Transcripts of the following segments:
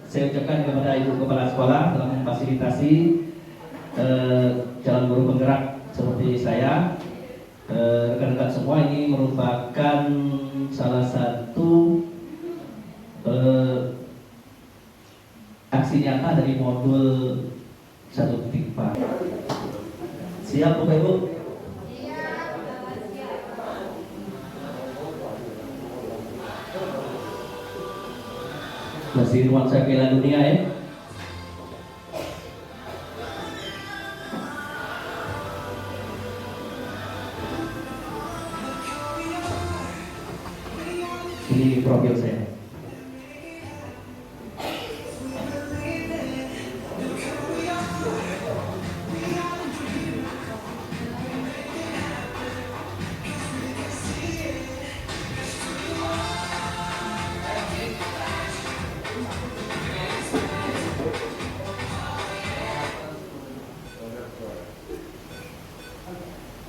saya ucapkan kepada Ibu Kepala Sekolah telah memfasilitasi calon guru penggerak seperti saya. Rekan-rekan semua, ini merupakan salah satu aksi nyata dari modul 1.4. Siap Bapak Ibu? Masih nuansa Piala Dunia ya. Ini profil saya.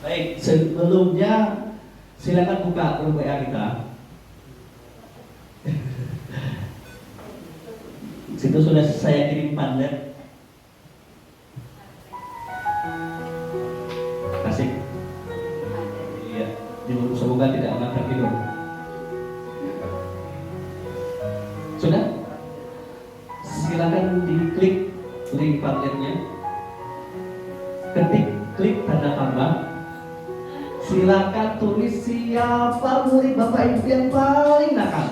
Baik, sebelumnya silakan buka grup WA kita. Situ sudah saya kirim pandet. Asik. Iya, semoga tidak akan tertidur. Sudah? Silakan diklik link pantetnya. Klik tanda tambah. Silakan tulis siapa murid Bapak Ibu yang paling nakal.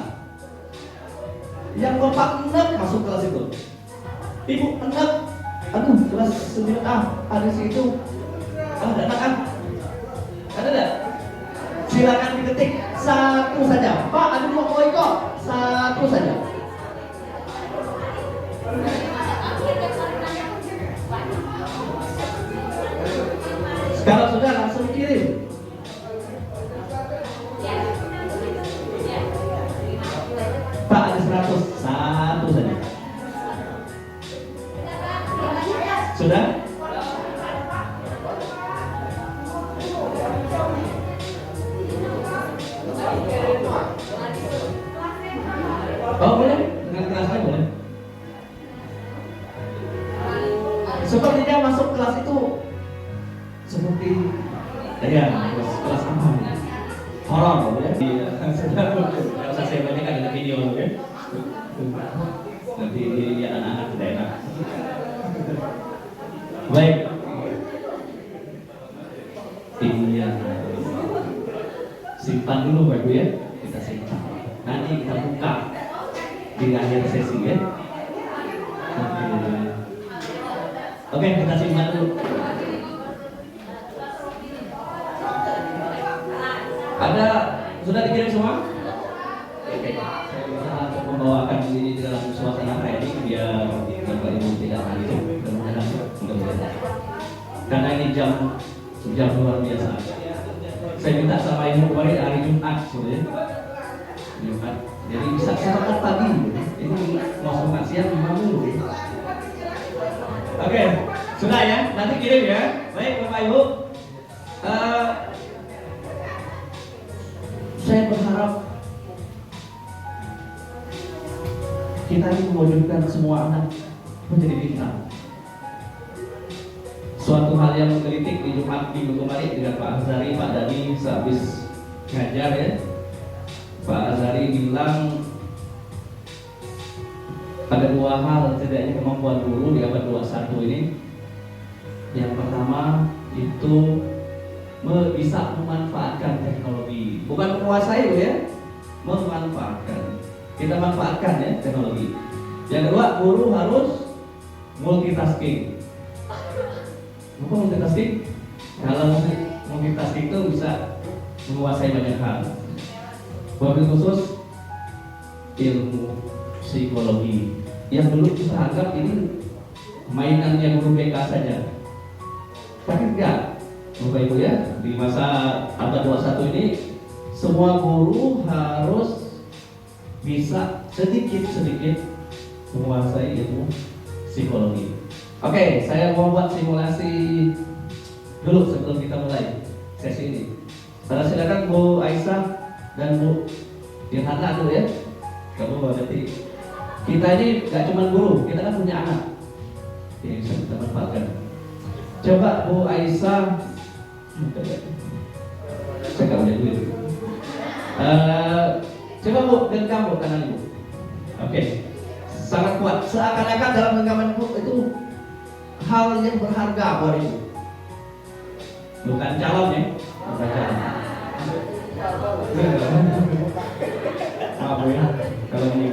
Yang Bapak enak masuk kelas itu. Ibu enak, aduh kelas 9A ada di situ. Ada anak kan? Ada enggak? Silakan diketik satu saja. Pak, ada 2 poin kok. Satu saja. Sekarang sudah langsung kirim. Pak, ada 100, satu saja. Sudah? Oh boleh, dengan kelasnya boleh. Sepertinya masuk kelas itu seperti ya kelas apa? Horor, boleh? Iya, sudah. Kalau saya banyak kan ada video, ya. Nanti lihat anak-anak tidak enak. Baik. Iya. Simpan dulu Bapak Ibu ya. Kita simpan. Nanti kita buka di akhir sesi ya. Oke, kita simpan dulu. Ada sudah dikirim semua? Oke, saya berusaha untuk membawakan ini di dalam suasana training biar Bapak Ibu tidak panik. Mudah-mudahan. Karena ini jam luar biasa. Saya minta sama Ibu kemarin hari Jumat, ya. Jumat. Jadi bisa sarapan pagi. Ini mau makan siang gimana dulu? Oke, sudah ya. Nanti kirim ya. Baik Bapak Ibu. Saya berharap kita ini mewujudkan semua anak menjadi bintang. Suatu hal yang menggelitik di Jumat minggu kemarin dengan Pak Azhari, Pak Dhani sehabis ngajar ya. Pak Azhari bilang ada 2 hal setidaknya kemampuan guru di abad 21 ini. Yang pertama itu bisa memanfaatkan teknologi, bukan menguasai ya, memanfaatkan. Kita manfaatkan ya teknologi. Yang kedua, guru harus multitasking. Apa multitasking? Kalau multitasking itu bisa menguasai banyak hal. Wabil khusus ilmu psikologi yang dulu kita anggap ini mainannya guru BK saja, tapi enggak. Bapak Ibu ya, di masa abad 21 ini semua guru harus bisa sedikit-sedikit menguasai ilmu psikologi. Oke, saya mau buat simulasi dulu sebelum kita mulai sesi ini. Silakan Bu Aisyah dan Bu Dirhana dulu ya. Kamu nanti Kita ini gak cuma guru, kita kan punya anak yang bisa kita manfaatkan. Coba Bu Aisyah, saya gak punya duit. Coba Bu, genggam Bu kanan Ibu. Oke, sangat kuat. Seakan-akan dalam genggaman Ibu itu hal yang berharga buat Ibu. Bukan calon ya, bukan calon. Maaf ya, kalau ini.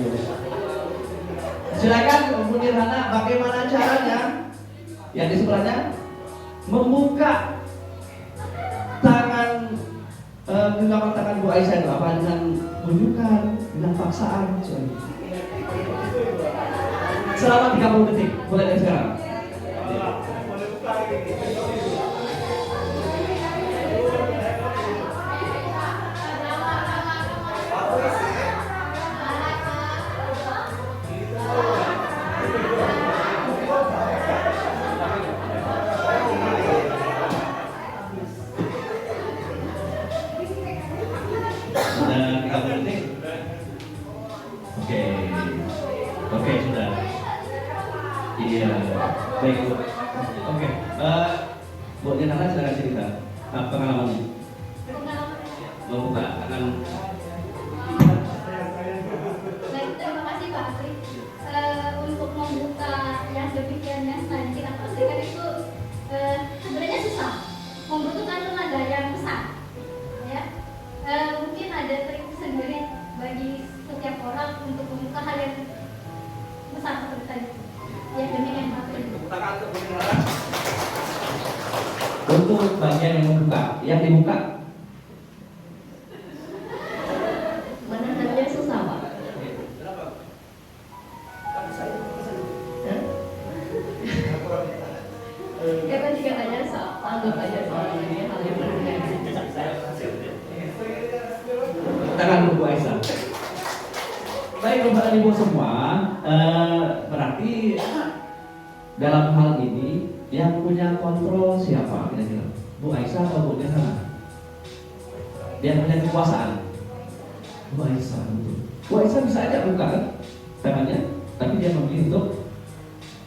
Silakan Bu Nirhana, bagaimana caranya yang di sebelahnya membuka tangan genggaman tangan Bu Aisyah itu apa dengan tunjukkan, dengan paksaan. Selama 30 detik, mulai dari sekarang. Oke, sudah. Iya, baik Bu. Oke, Bu Nirhana silakan cerita pengalamannya. Membuka akan. Baik, terima kasih Pak Asri. Untuk membuka yang demikiannya tadi kita pastikan itu sebenarnya susah, membutuhkan tenaga yang besar. Ya, mungkin ada trik sendiri bagi setiap orang untuk membuka hal yang besar seperti tadi. Ya, demikian Pak Asri. Untuk bagian yang membuka, yang dibuka. Menahannya susah Pak. Ya kan jika tanya soal anggap aja soal ini hal yang menahan. Tangan Bu Aisyah. Baik Bapak Ibu semua, berarti dalam hal ini yang punya kontrol siapa kira-kira? Bu Aisyah atau Bu Nirhana? Yang punya kekuasaan? Bu Aisyah, betul. Bu Aisyah bisa aja buka kan tangannya, tapi dia memilih untuk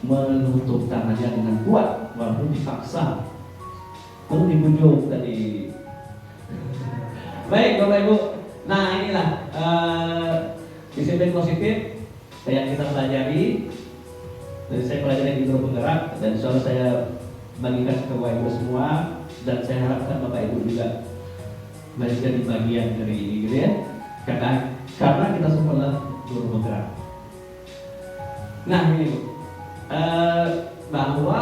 menutup tangannya dengan kuat walaupun dipaksa, perlu dibujuk tadi. Baik Bapak Ibu, nah inilah disiplin positif yang kita pelajari. Dari saya pelajari di grup penggerak dan selalu saya bagikan ke Bapak Ibu semua, dan saya harapkan Bapak Ibu juga menjadi bagian dari ini gitu ya. Karena kita semua adalah guru penggerak. Nah ini Bu, bahwa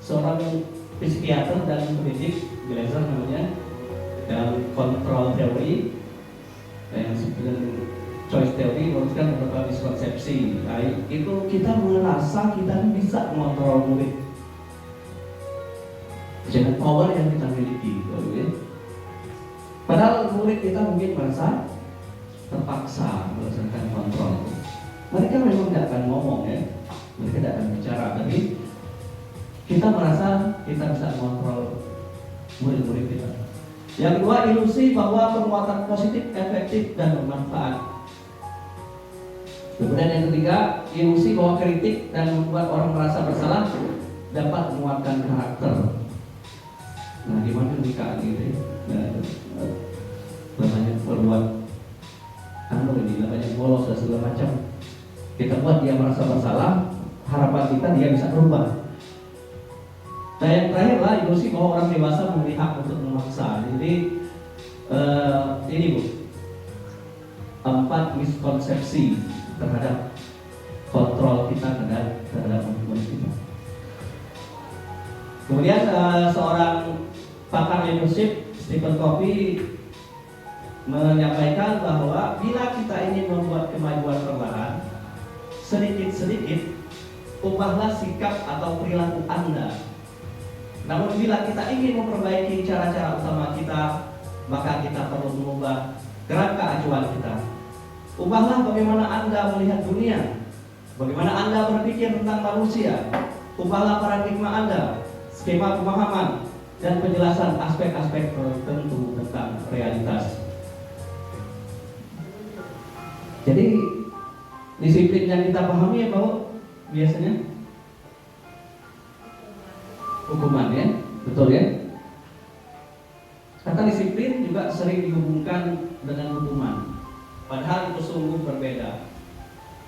seorang psikiater dan pendidik Glaser namanya dalam kontrol teori yang disebut choice theory merupakan beberapa miskonsepsi. Nah, itu kita merasa kita bisa mengontrol murid dengan power yang kita miliki, ya. Padahal murid kita mungkin merasa terpaksa melaksanakan kontrol. Mereka memang tidak akan ngomong ya, mereka tidak akan bicara, tapi kita merasa kita bisa mengontrol murid-murid kita. Yang kedua, ilusi bahwa penguatan positif, efektif, dan bermanfaat. Kemudian yang ketiga, ilusi bahwa kritik dan membuat orang merasa bersalah dapat menguatkan karakter. Nah, gimana ketika gitu? Banyak berbuat ini, banyak bolos dan segala macam. Kita buat dia merasa bersalah, harapan kita dia bisa berubah. Nah yang terakhir lah ilusi bahwa orang dewasa memiliki hak untuk memaksa. Jadi ini Bu, 4 miskonsepsi terhadap kontrol kita terhadap murid kita. Kemudian seorang pakar leadership Stephen Covey menyampaikan bahwa bila kita ingin membuat kemajuan perlahan, sedikit-sedikit ubahlah sikap atau perilaku Anda. Namun bila kita ingin memperbaiki cara-cara utama kita, maka kita perlu mengubah kerangka acuan kita. Ubahlah bagaimana Anda melihat dunia, bagaimana Anda berpikir tentang manusia. Ubahlah paradigma Anda, skema pemahaman, dan penjelasan aspek-aspek tertentu tentang realitas. Jadi Disiplin yang kita pahami apa biasanya? Hukuman ya, betul ya? Kata disiplin juga sering dihubungkan dengan hukuman. Padahal itu sungguh berbeda.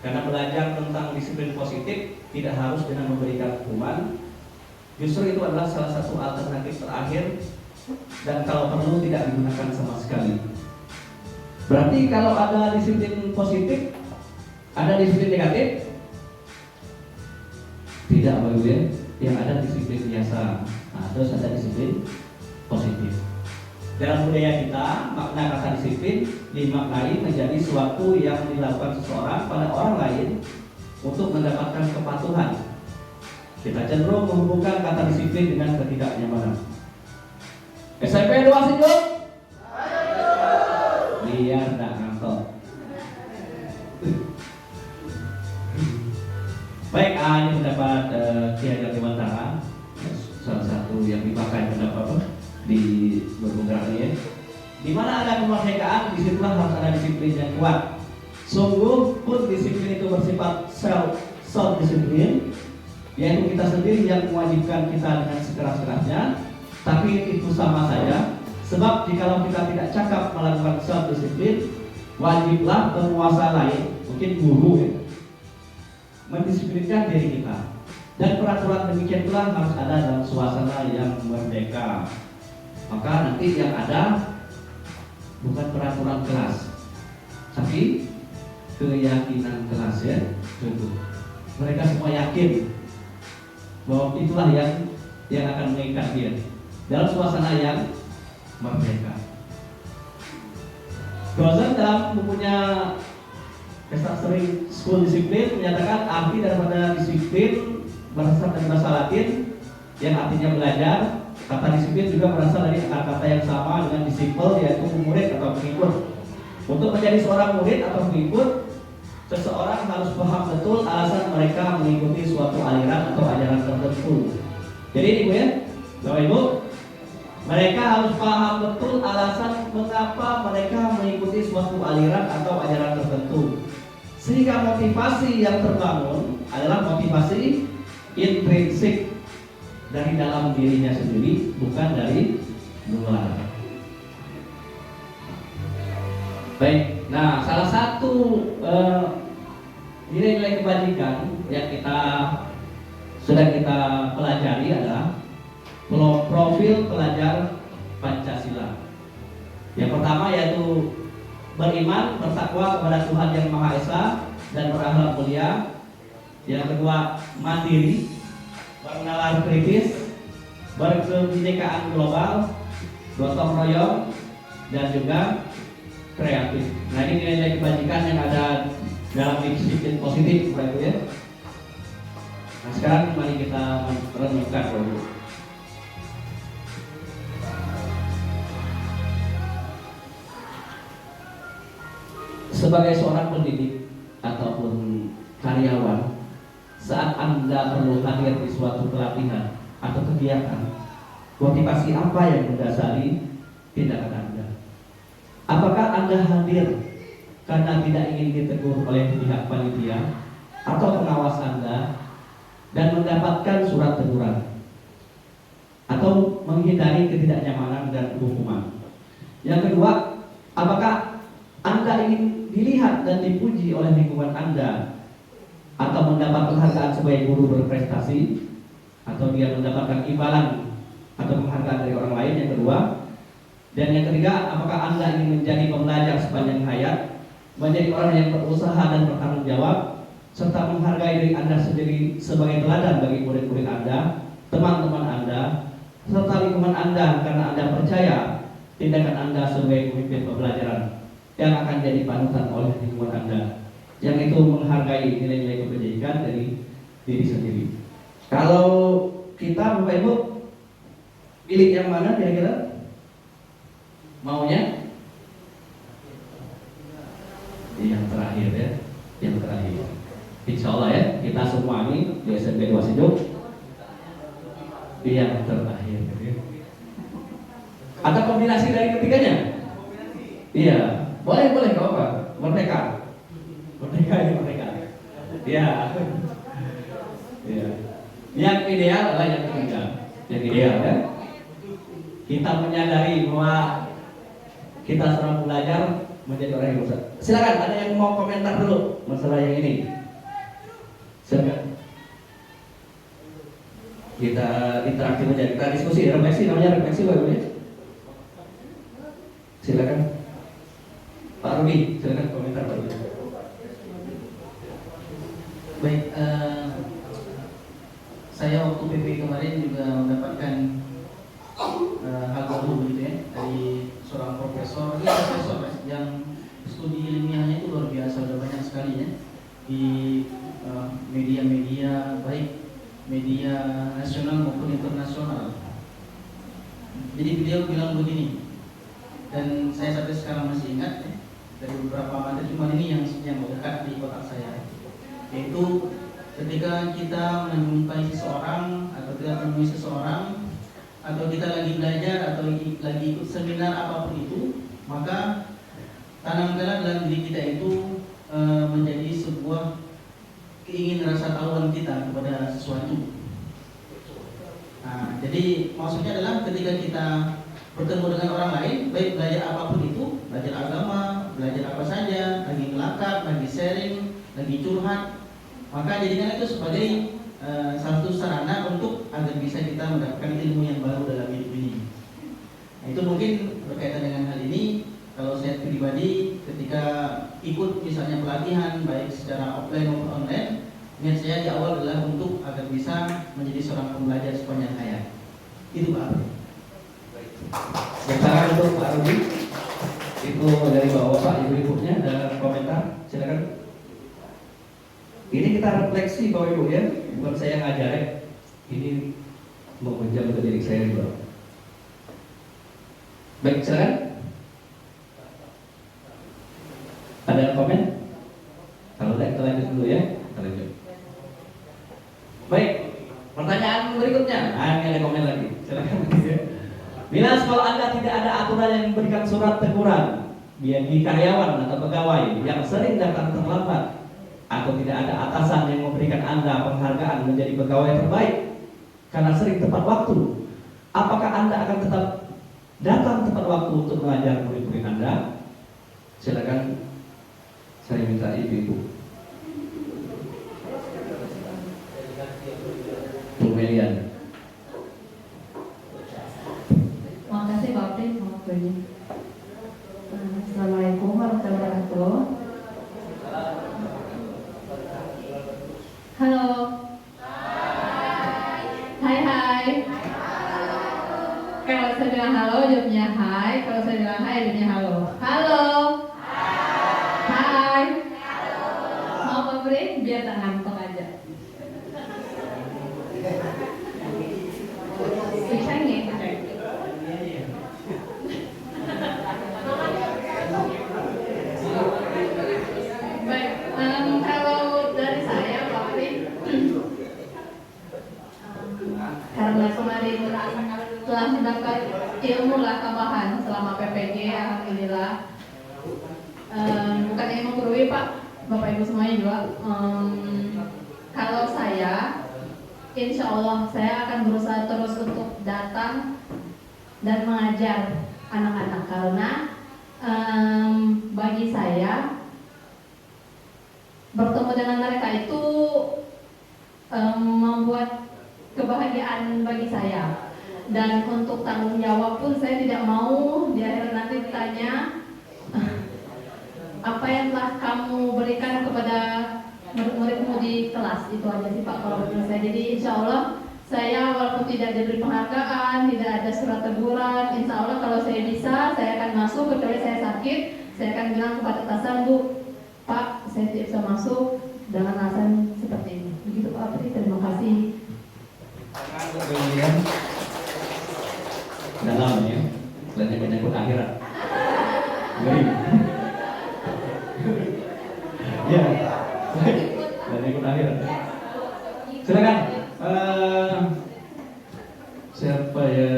Karena belajar tentang disiplin positif tidak harus dengan memberikan hukuman. Justru itu adalah salah satu alternatif terakhir, dan kalau perlu tidak digunakan sama sekali. Berarti kalau ada disiplin positif, ada disiplin negatif? Tidak, Bapak Ibu ya. Yang ada disiplin biasa. Nah, terus ada disiplin positif. Dalam budaya kita, makna kata disiplin dimaknai menjadi suatu yang dilakukan seseorang pada orang lain untuk mendapatkan kepatuhan. Kita cenderung menghubungkan kata disiplin dengan ketidaknyamanan. SMP 2 sejuk? Biar tidak ngantor. Baik, ini pendapat Kiai Hajar Dewantara, salah satu yang dipakai pendapat di bergerak ini ya. Di mana ada kemerdekaan, disitulah harus ada disiplin yang kuat. Sungguh pun disiplin itu bersifat self disiplin, yaitu kita sendiri yang mewajibkan kita dengan sekeras-kerasnya. Tapi itu sama saja, sebab jikalau kita tidak cakap melakukan self disiplin, wajiblah penguasa lain, mungkin guru ya, mendisiplinkan diri kita. Dan peraturan demikian pula harus ada dalam suasana yang merdeka. Maka nanti yang ada bukan peraturan kelas, tapi keyakinan kelas ya. Contoh, mereka semua yakin bahwa itulah yang akan mengikat dia dalam suasana yang merdeka. Gozen dalam bukunya Pesta Sering School Disiplin menyatakan arti daripada disiplin berasal dari bahasa Latin yang artinya belajar. Kata disiplin juga berasal dari kata yang sama dengan disciple, yaitu murid atau pengikut. Untuk menjadi seorang murid atau pengikut, seseorang harus paham betul alasan mereka mengikuti suatu aliran atau ajaran tertentu. Jadi Ibu ya, Bapak Ibu, mereka harus paham betul alasan mengapa mereka mengikuti suatu aliran atau ajaran tertentu. Sehingga motivasi yang terbangun adalah motivasi intrinsik dari dalam dirinya sendiri, bukan dari luar. Baik, nah salah satu nilai-nilai kebajikan yang sudah kita pelajari adalah profil pelajar Pancasila. Yang pertama yaitu beriman, bertakwa kepada Tuhan Yang Maha Esa dan berakhlak mulia. Yang kedua, mandiri, bernalar kritis, berkebinekaan global, gotong royong, dan juga kreatif. Nah, ini nilai-nilai kebajikan yang ada dalam disiplin positif, Bapak Ibu ya. Nah, sekarang mari kita renungkan dulu. Sebagai seorang pendidik ataupun karyawan, saat Anda perlu hadir di suatu pelatihan atau kegiatan, motivasi apa yang mendasari tindakan Anda? Apakah Anda hadir karena tidak ingin ditegur oleh pihak panitia atau pengawas Anda dan mendapatkan surat teguran, atau menghindari ketidaknyamanan dan hukuman? Yang kedua, apakah Anda ingin dilihat dan dipuji oleh lingkungan Anda, atau mendapat penghargaan sebagai guru berprestasi, atau dia mendapatkan imbalan atau penghargaan dari orang lain? Yang kedua. Dan yang ketiga, apakah Anda ingin menjadi pembelajar sepanjang hayat, menjadi orang yang berusaha dan bertanggung jawab, serta menghargai diri Anda sendiri sebagai teladan bagi murid-murid Anda, teman-teman Anda, serta lingkungan Anda, karena Anda percaya tindakan Anda sebagai pemimpin pembelajaran yang akan jadi panutan oleh lingkungan Anda, yang itu menghargai nilai-nilai kebajikan dari diri sendiri. Kalau kita, Bapak Ibu, pilih yang mana kira-kira? Maunya? Yang terakhir ya, yang terakhir. Insya Allah ya, kita semua ini di SMP 2 Sejuk yang terakhir. Atau kombinasi dari ketiganya? Iya, boleh, gak apa-apa. Merdeka ini merdeka. Ya. Ya. Yang ideal adalah yang ketiga. Yang ideal kan? Kita menyadari bahwa kita seorang pelajar menjadi orang yang besar. Silakan, ada yang mau komentar dulu masalah yang ini. Silakan. Kita interaktif aja, kita diskusi, refleksi, namanya refleksi Pak Ibu ya. Silakan. Pak Rudi, silakan komentar Pak Rudi. Baik, saya waktu PP kemarin juga mendapatkan hal baru gitu ya dari seorang profesor yang studi ilmiahnya itu luar biasa, sudah banyak sekali ya di media-media baik media nasional maupun internasional. Jadi beliau bilang begini, dan saya sampai sekarang masih ingat ya, dari beberapa materi, cuma ini yang melekat di kotak saya, yaitu ketika kita menjumpai seseorang atau kita menemui seseorang atau kita lagi belajar atau lagi ikut seminar apapun itu, maka tanamkanlah dalam diri kita itu menjadi sebuah keingin rasa tahuan kita kepada sesuatu. Nah, jadi maksudnya adalah ketika kita bertemu dengan orang lain, baik belajar apapun itu, belajar agama, belajar apa saja, lagi ngelakar, lagi sharing, lagi curhat, maka jadikan itu sebagai satu sarana untuk agar bisa kita mendapatkan ilmu yang baru dalam hidup ini. Nah, itu mungkin berkaitan dengan hal ini. Kalau saya pribadi ketika ikut misalnya pelatihan baik secara offline maupun online, niat saya di awal adalah untuk agar bisa menjadi seorang pembelajar sepanjang hayat. Itu Pak. Sekarang untuk Pak Rudi, itu dari bawah Pak, ibu-ibunya ada komentar, silakan. Ini kita refleksi Bapak Ibu ya, bukan saya ngajar ya. Ini menghujam ke diri saya juga. Baik, silakan. Ada komen? Kalau tidak kita lanjut dulu ya. Kita lanjut. Baik, pertanyaan berikutnya. Ini ada komen lagi. Silakan. Bila sekolah Anda tidak ada aturan yang memberikan surat teguran bagi karyawan atau pegawai yang sering datang terlambat, atau tidak ada atasan yang memberikan Anda penghargaan menjadi pegawai terbaik karena sering tepat waktu, apakah Anda akan tetap datang tepat waktu untuk mengajar murid-murid Anda? Silakan, saya minta ibu-ibu. Bu Melian. Terima kasih Pak Pri, selamat pagi. Assalamualaikum warahmatullahi wabarakatuh. Halo. Hai. Kalau saya bilang halo, jawabnya hai. Kalau saya bilang hai, jawabnya halo. Halo. Hai. Mau Pak Pri? Biar tak ngantuk aja. Bisa nggak? Baik, kalau dari saya Pak Pri, karena kemarin telah mendapat ilmu lah tambahan selama PPG, alhamdulillah. Bukan yang menggurui Pak, Bapak Ibu semuanya juga. Kalau saya, insya Allah saya akan berusaha terus untuk datang dan mengajar anak-anak, karena bagi saya bertemu dengan mereka itu membuat kebahagiaan bagi saya, dan untuk tanggung jawab pun saya tidak mau di akhir nanti ditanya apa yang telah kamu berikan kepada murid-muridmu di kelas. Itu aja sih Pak kalau menurut saya. Jadi insya Allah saya walaupun tidak diberi penghargaan, tidak ada surat teguran, insya Allah kalau saya bisa saya akan masuk. Kecuali saya sakit, saya akan bilang kepada atasan, Bu, Pak, saya tidak bisa masuk dengan alasan seperti ini. Begitu Pak Pri, terima kasih. Kemudian dalam ya, dan yang menyangkut akhirat. Ngeri. Ya, dan ikut akhirat. Silakan. Siapa ya?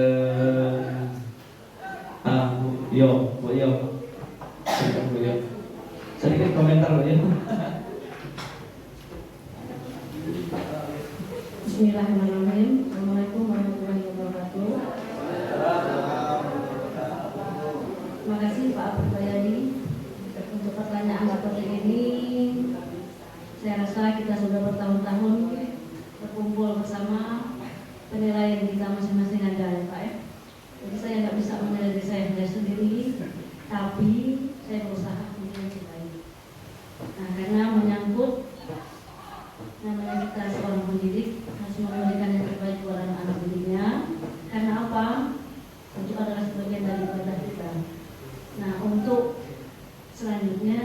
Bu Yo. Silakan Bu Yo. Sedikit komentar Bu Yo. Saya rasa kita sudah bertahun-tahun berkumpul bersama, penilaian kita masing-masing ada ya Pak ya. Jadi saya nggak bisa menilai diri saya sendiri, tapi saya berusaha untuk mencintai. Nah, karena menyangkut namanya kita seorang pendidik harus memberikan yang terbaik buat anak-anak didiknya. Karena apa? Itu adalah sebagian dari ibadah kita. Nah, untuk selanjutnya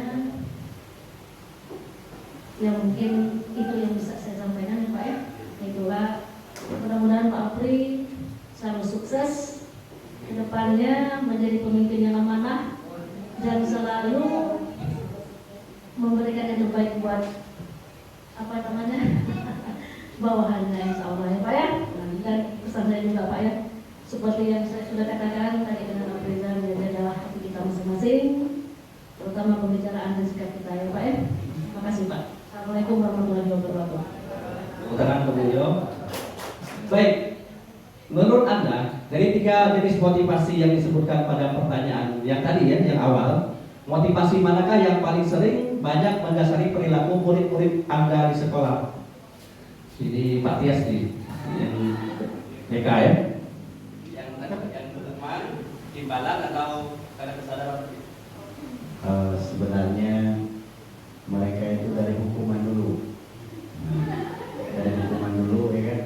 ya mungkin itu yang bisa saya sampaikan ya Pak ya. Itulah, mudah-mudahan Pak Apri selalu sukses ke depannya, menjadi pemimpin yang amanah dan selalu memberikan yang terbaik buat apa namanya bawahannya, insya Allah ya Pak ya. Dan pesan saya juga Pak ya, seperti yang saya sudah katakan tadi dengan Pak Reza, menjadi adalah hati kita masing-masing, terutama pembicaraan dan sikap kita ya Pak ya. Terima kasih Pak. Assalamualaikum warahmatullahi wabarakatuh. Putaran beliau. Baik, menurut Anda dari 3 jenis motivasi yang disebutkan pada pertanyaan yang tadi ya, yang awal, motivasi manakah yang paling sering banyak mendasari perilaku murid-murid Anda di sekolah? Ini Pak Tias nih, yang BK ya. Yang teman, timbalan atau karena kesadaran? Sebenarnya mereka itu dari hukuman dulu. Dari hukuman dulu ya kan.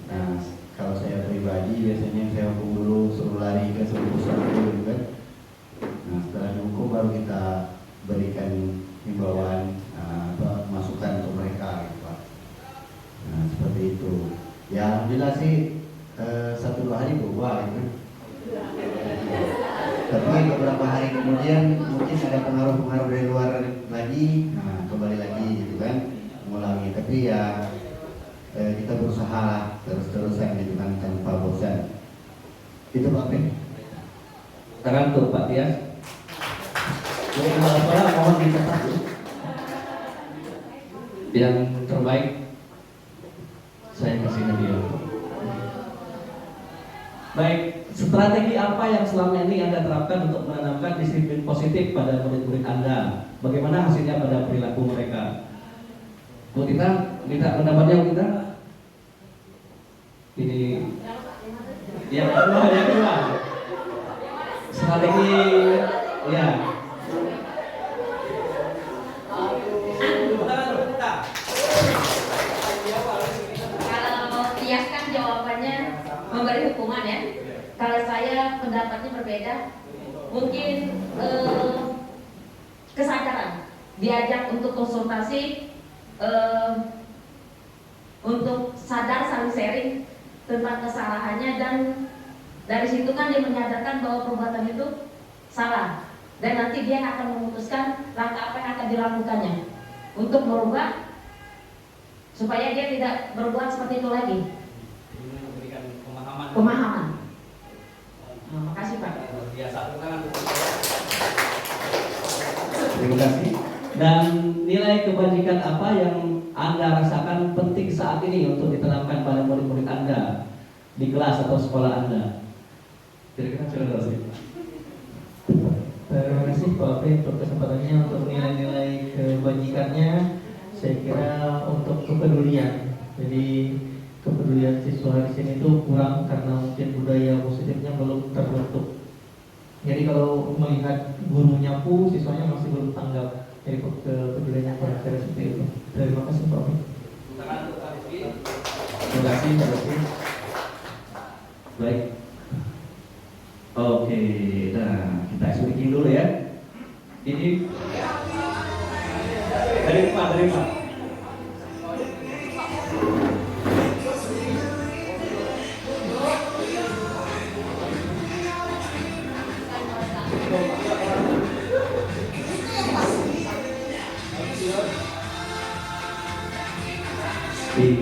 Nah, kalau saya pribadi biasanya saya hukum dulu, suruh lari ke suruh gitu kan. Nah, setelah dihukum baru kita berikan himbauan masukan untuk mereka gitu Pak. Nah, seperti itu. Ya alhamdulillah sih 1-2 hari berubah gitu. Tapi beberapa hari kemudian mungkin ada pengaruh-pengaruh dari luar lagi, nah kembali lagi gitu kan, mengulangi. Tapi ya kita berusaha terus-terusan gitu kan, tanpa bosan. Itu Pak Peng. Sekarang untuk Pak Tias. Kepala mohon dicatat. Yang terbaik saya kasih Nadia. Baik, strategi apa yang selama ini Anda terapkan untuk menanamkan disiplin positif pada murid-murid Anda? Bagaimana hasilnya pada perilaku mereka? Bu Tita, minta pendapatnya Bu Tita. Ini yang kedua. Strategi, ya. Kalau Tias kan jawabannya memberi hukuman ya. Kalau saya pendapatnya berbeda. Mungkin kesadaran, diajak untuk konsultasi, untuk sadar saling sharing tentang kesalahannya, dan dari situ kan dia menyadarkan bahwa perbuatan itu salah, dan nanti dia akan memutuskan langkah apa yang akan dilakukannya untuk merubah supaya dia tidak berbuat seperti itu lagi. Memberikan pemahaman. Pemahaman. Nah, makasih Pak. Biasa tangan. Terima kasih. Dan nilai kebajikan apa yang Anda rasakan penting saat ini untuk ditanamkan pada murid-murid Anda di kelas atau sekolah Anda? Kira-kira sudah sih. Terima kasih Pak Apri untuk kesempatannya, untuk nilai-nilai kebajikannya. Saya kira untuk kepedulian. Jadi kepedulian siswa di sini itu kurang karena mungkin budaya positifnya belum terbentuk. Jadi kalau melihat gurunya pun siswanya masih belum tanggap. Jadi kepeduliannya kurang seperti itu. Terima kasih Pak Apri. Terima kasih Pak Rizky. Baik. Oke, nah kita speaking dulu ya. Ini dari Pak. Di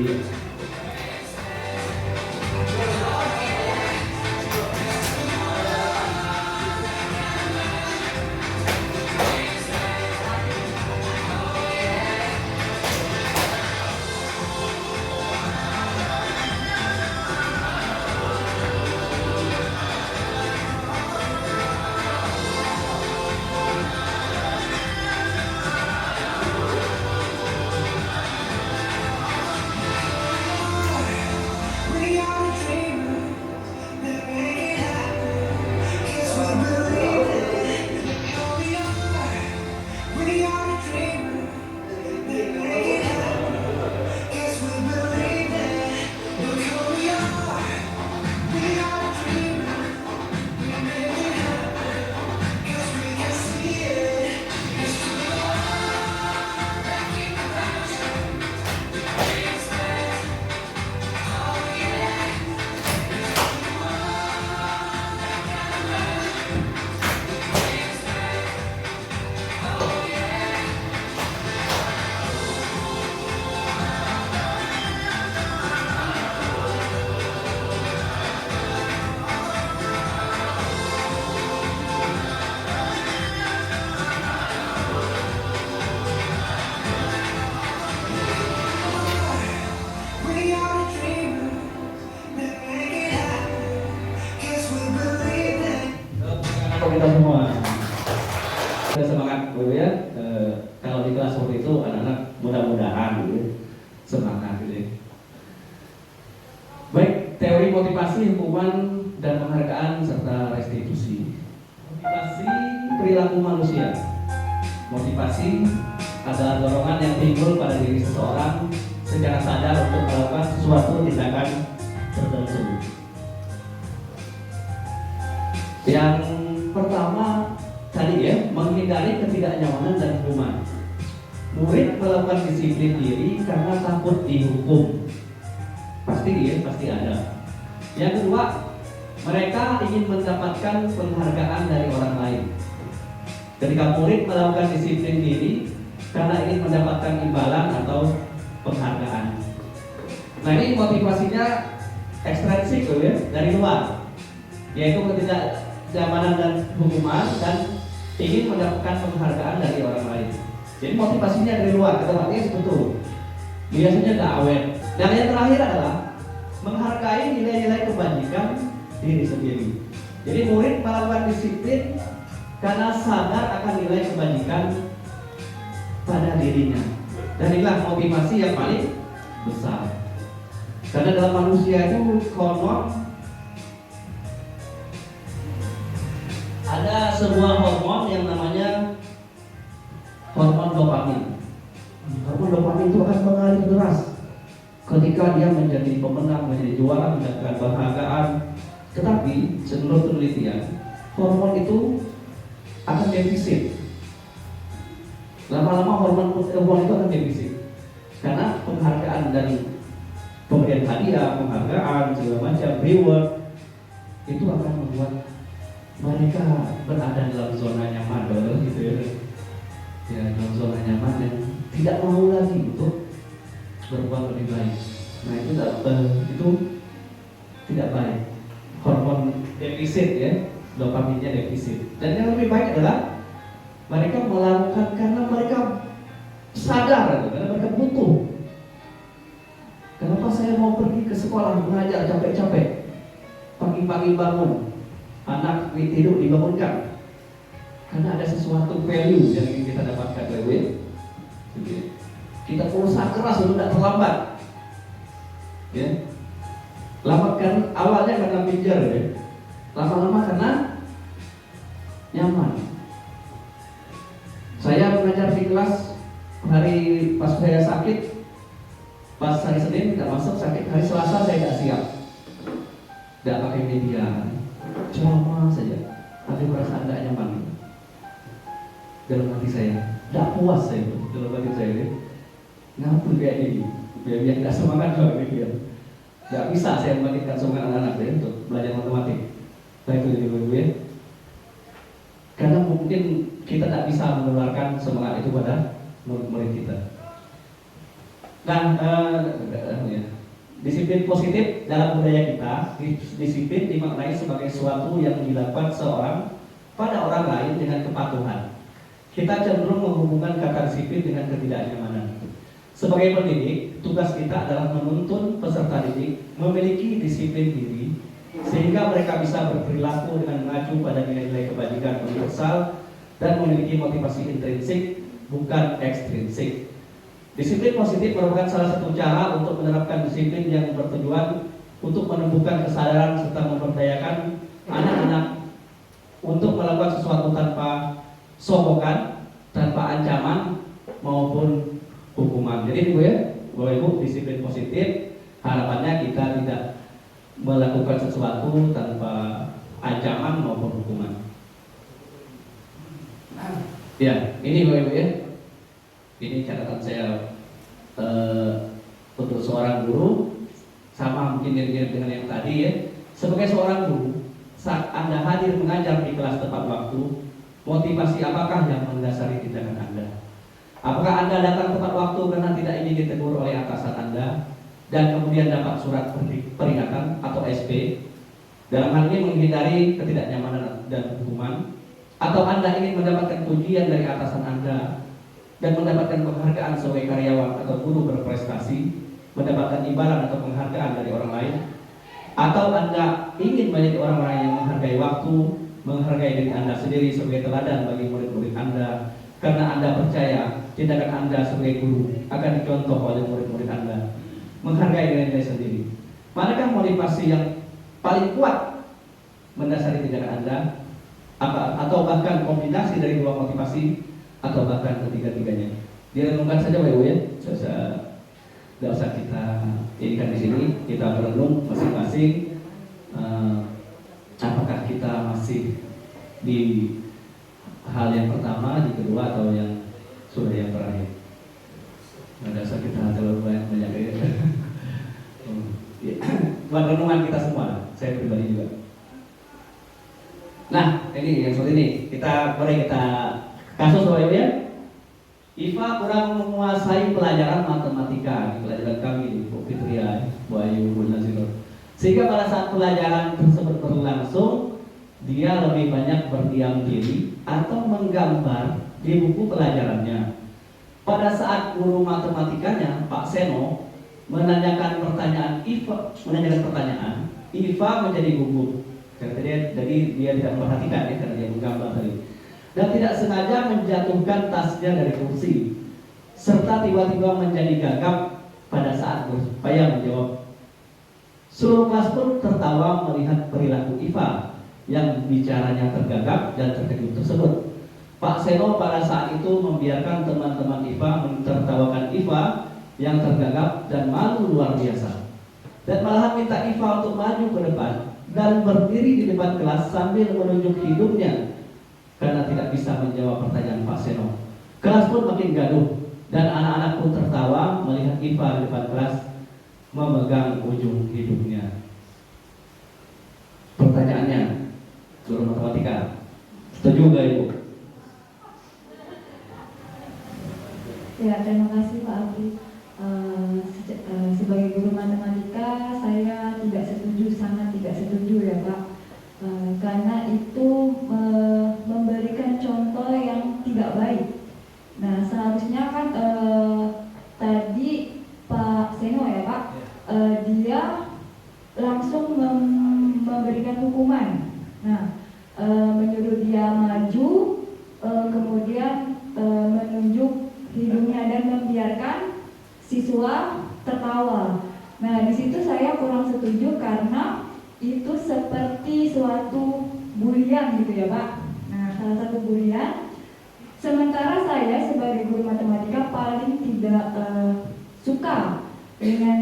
motivasi adalah dorongan yang timbul pada diri seseorang secara sadar untuk melakukan sesuatu tindakan tertentu. Yang pertama tadi ya, menghindari ketidaknyamanan dan hukuman. Murid melakukan disiplin diri karena takut dihukum. Pasti ada. Yang kedua, mereka ingin mendapatkan penghargaan dari orang lain. Ketika murid melakukan disiplin diri karena ingin mendapatkan imbalan atau penghargaan. Nah, ini motivasinya ekstrinsik ya, dari luar, yaitu ketidaknyamanan dan hukuman dan ingin mendapatkan penghargaan dari orang lain. Jadi motivasinya dari luar, otomatis betul. Biasanya nggak awet. Dan yang terakhir adalah menghargai nilai-nilai kebajikan diri sendiri. Jadi murid melakukan disiplin karena sadar akan nilai kebajikan pada dirinya. Dan inilah motivasi yang paling besar. Karena dalam manusia itu hormon, ada sebuah hormon yang namanya hormon dopamin. Hormon dopamin itu akan mengalir deras ketika dia menjadi pemenang, menjadi juara, mendapatkan penghargaan. Tetapi menurut penelitian, hormon itu akan defisit. Lama-lama hormon itu akan defisit karena penghargaan dari pemberian hadiah, penghargaan, segala macam, reward itu akan membuat mereka berada dalam zona nyaman, gitu ya. Ya, dalam zona nyaman dan tidak mau lagi untuk berbuat lebih baik. Nah, itu tidak baik. Hormon defisit ya, dopaminnya defisit. Dan yang lebih baik adalah mereka melakukan karena mereka sadar, karena mereka butuh. Kenapa saya mau pergi ke sekolah mengajar capek-capek? Pagi-pagi bangun, anak tidur dibangunkan. Karena ada sesuatu value yang ingin kita dapatkan dari kita berusaha keras untuk tidak terlambat. Ya. Lambatkan awalnya karena pinjar ya. Lama-lama karena nyaman. Saya mengajar di kelas hari pas saya sakit, pas hari Senin tidak masuk, sakit hari Selasa saya tidak siap. Tidak pakai media, ceramah saja. Ada perasaan tidak nyaman dalam hati saya, tidak puas saya dalam hati saya. Ngapun kayak gini, biar tidak semangat kalau gitu ya. Tidak bisa saya membangkitkan semangat anak-anak ya untuk belajar matematik. Baik itu ibu ya. Karena mungkin kita tidak bisa menularkan semangat itu pada murid-murid kita. Nah, disiplin positif dalam budaya kita, disiplin dimaknai sebagai sesuatu yang dilakukan seorang pada orang lain dengan kepatuhan. Kita cenderung menghubungkan kata disiplin dengan ketidaknyamanan. Sebagai pendidik, tugas kita adalah menuntun peserta didik memiliki disiplin diri sehingga mereka bisa berperilaku dengan mengacu pada nilai-nilai kebajikan universal dan memiliki motivasi intrinsik bukan ekstrinsik. Disiplin positif merupakan salah satu cara untuk menerapkan disiplin yang bertujuan untuk menumbuhkan kesadaran serta memberdayakan anak-anak untuk melakukan sesuatu tanpa sokongan, tanpa ancaman maupun hukuman. Jadi Ibu ya, Bapak Ibu, disiplin positif harapannya kita tidak melakukan sesuatu tanpa ancaman maupun hukuman. Ya, ini Bapak Ibu ya. Ini catatan saya untuk seorang guru, sama mungkin dengan yang tadi ya. Sebagai seorang guru, saat Anda hadir mengajar di kelas tepat waktu, motivasi apakah yang mendasari tindakan Anda? Apakah Anda datang tepat waktu karena tidak ingin ditegur oleh atasan Anda dan kemudian dapat surat peringatan atau SP? Dalam hal ini menghindari ketidaknyamanan dan hukuman, atau Anda ingin mendapatkan pujian dari atasan Anda dan mendapatkan penghargaan sebagai karyawan atau guru berprestasi, mendapatkan imbalan atau penghargaan dari orang lain, atau Anda ingin menjadi orang-orang yang menghargai waktu, menghargai diri Anda sendiri sebagai teladan bagi murid-murid Anda, karena Anda percaya tindakan Anda sebagai guru akan dicontoh oleh murid-murid Anda, menghargai diri sendiri. Manakah motivasi yang paling kuat mendasari tindakan Anda? Atau bahkan kombinasi dari dua motivasi atau bahkan ketiga-tiganya. Direnungkan saja Bapak Ibu ya. Tidak usah kita jadikan di sini, kita merenung masing-masing apakah kita masih di hal yang pertama, di kedua, atau yang sudah yang terakhir. Tidak usah kita terlalu banyak buat renungan kita semua, saya pribadi juga. Nah, ini yang seperti ini. Mari kita kasus Bapak Ibu ya. Iva kurang menguasai pelajaran matematika di pelajaran kami di Bu Fitria, Bu Ayu, Bu Nazirul. Sehingga pada saat pelajaran tersebut berlangsung, dia lebih banyak berdiam diri atau menggambar di buku pelajarannya. Pada saat guru matematikanya, Pak Seno, menanyakan pertanyaan, Iva menjadi gugup. Jadi dia tidak memperhatikan ya, karena dia menggambar tadi. Dan tidak sengaja menjatuhkan tasnya dari kursi, serta tiba-tiba menjadi gagap pada saat berupaya menjawab. Seluruh kelas pun tertawa melihat perilaku Iva yang bicaranya tergagap dan terkejut tersebut. Pak Seno pada saat itu membiarkan teman-teman Iva mentertawakan Iva yang tergagap dan malu luar biasa, dan malahan minta Iva untuk maju ke depan dan berdiri di depan kelas sambil menunjuk hidungnya karena tidak bisa menjawab pertanyaan Pak Seno. Kelas pun makin gaduh dan anak-anak pun tertawa melihat Iva di depan kelas memegang ujung hidungnya. Pertanyaannya, guru matematika, setuju nggak Ibu? Ya, terima kasih Pak Abdi. Sebagai guru matematika, saya tidak setuju, sangat tidak setuju ya Pak. Karena itu memberikan contoh yang tidak baik. Nah, seharusnya kan tadi Pak Seno ya Pak, dia langsung memberikan hukuman. Nah, menyuruh dia maju, kemudian menunjuk hidungnya dan membiarkan siswa tertawa. Nah, di situ saya kurang setuju karena itu seperti suatu bulian gitu ya Pak. Nah, salah satu bulian. Sementara saya sebagai guru matematika paling tidak suka dengan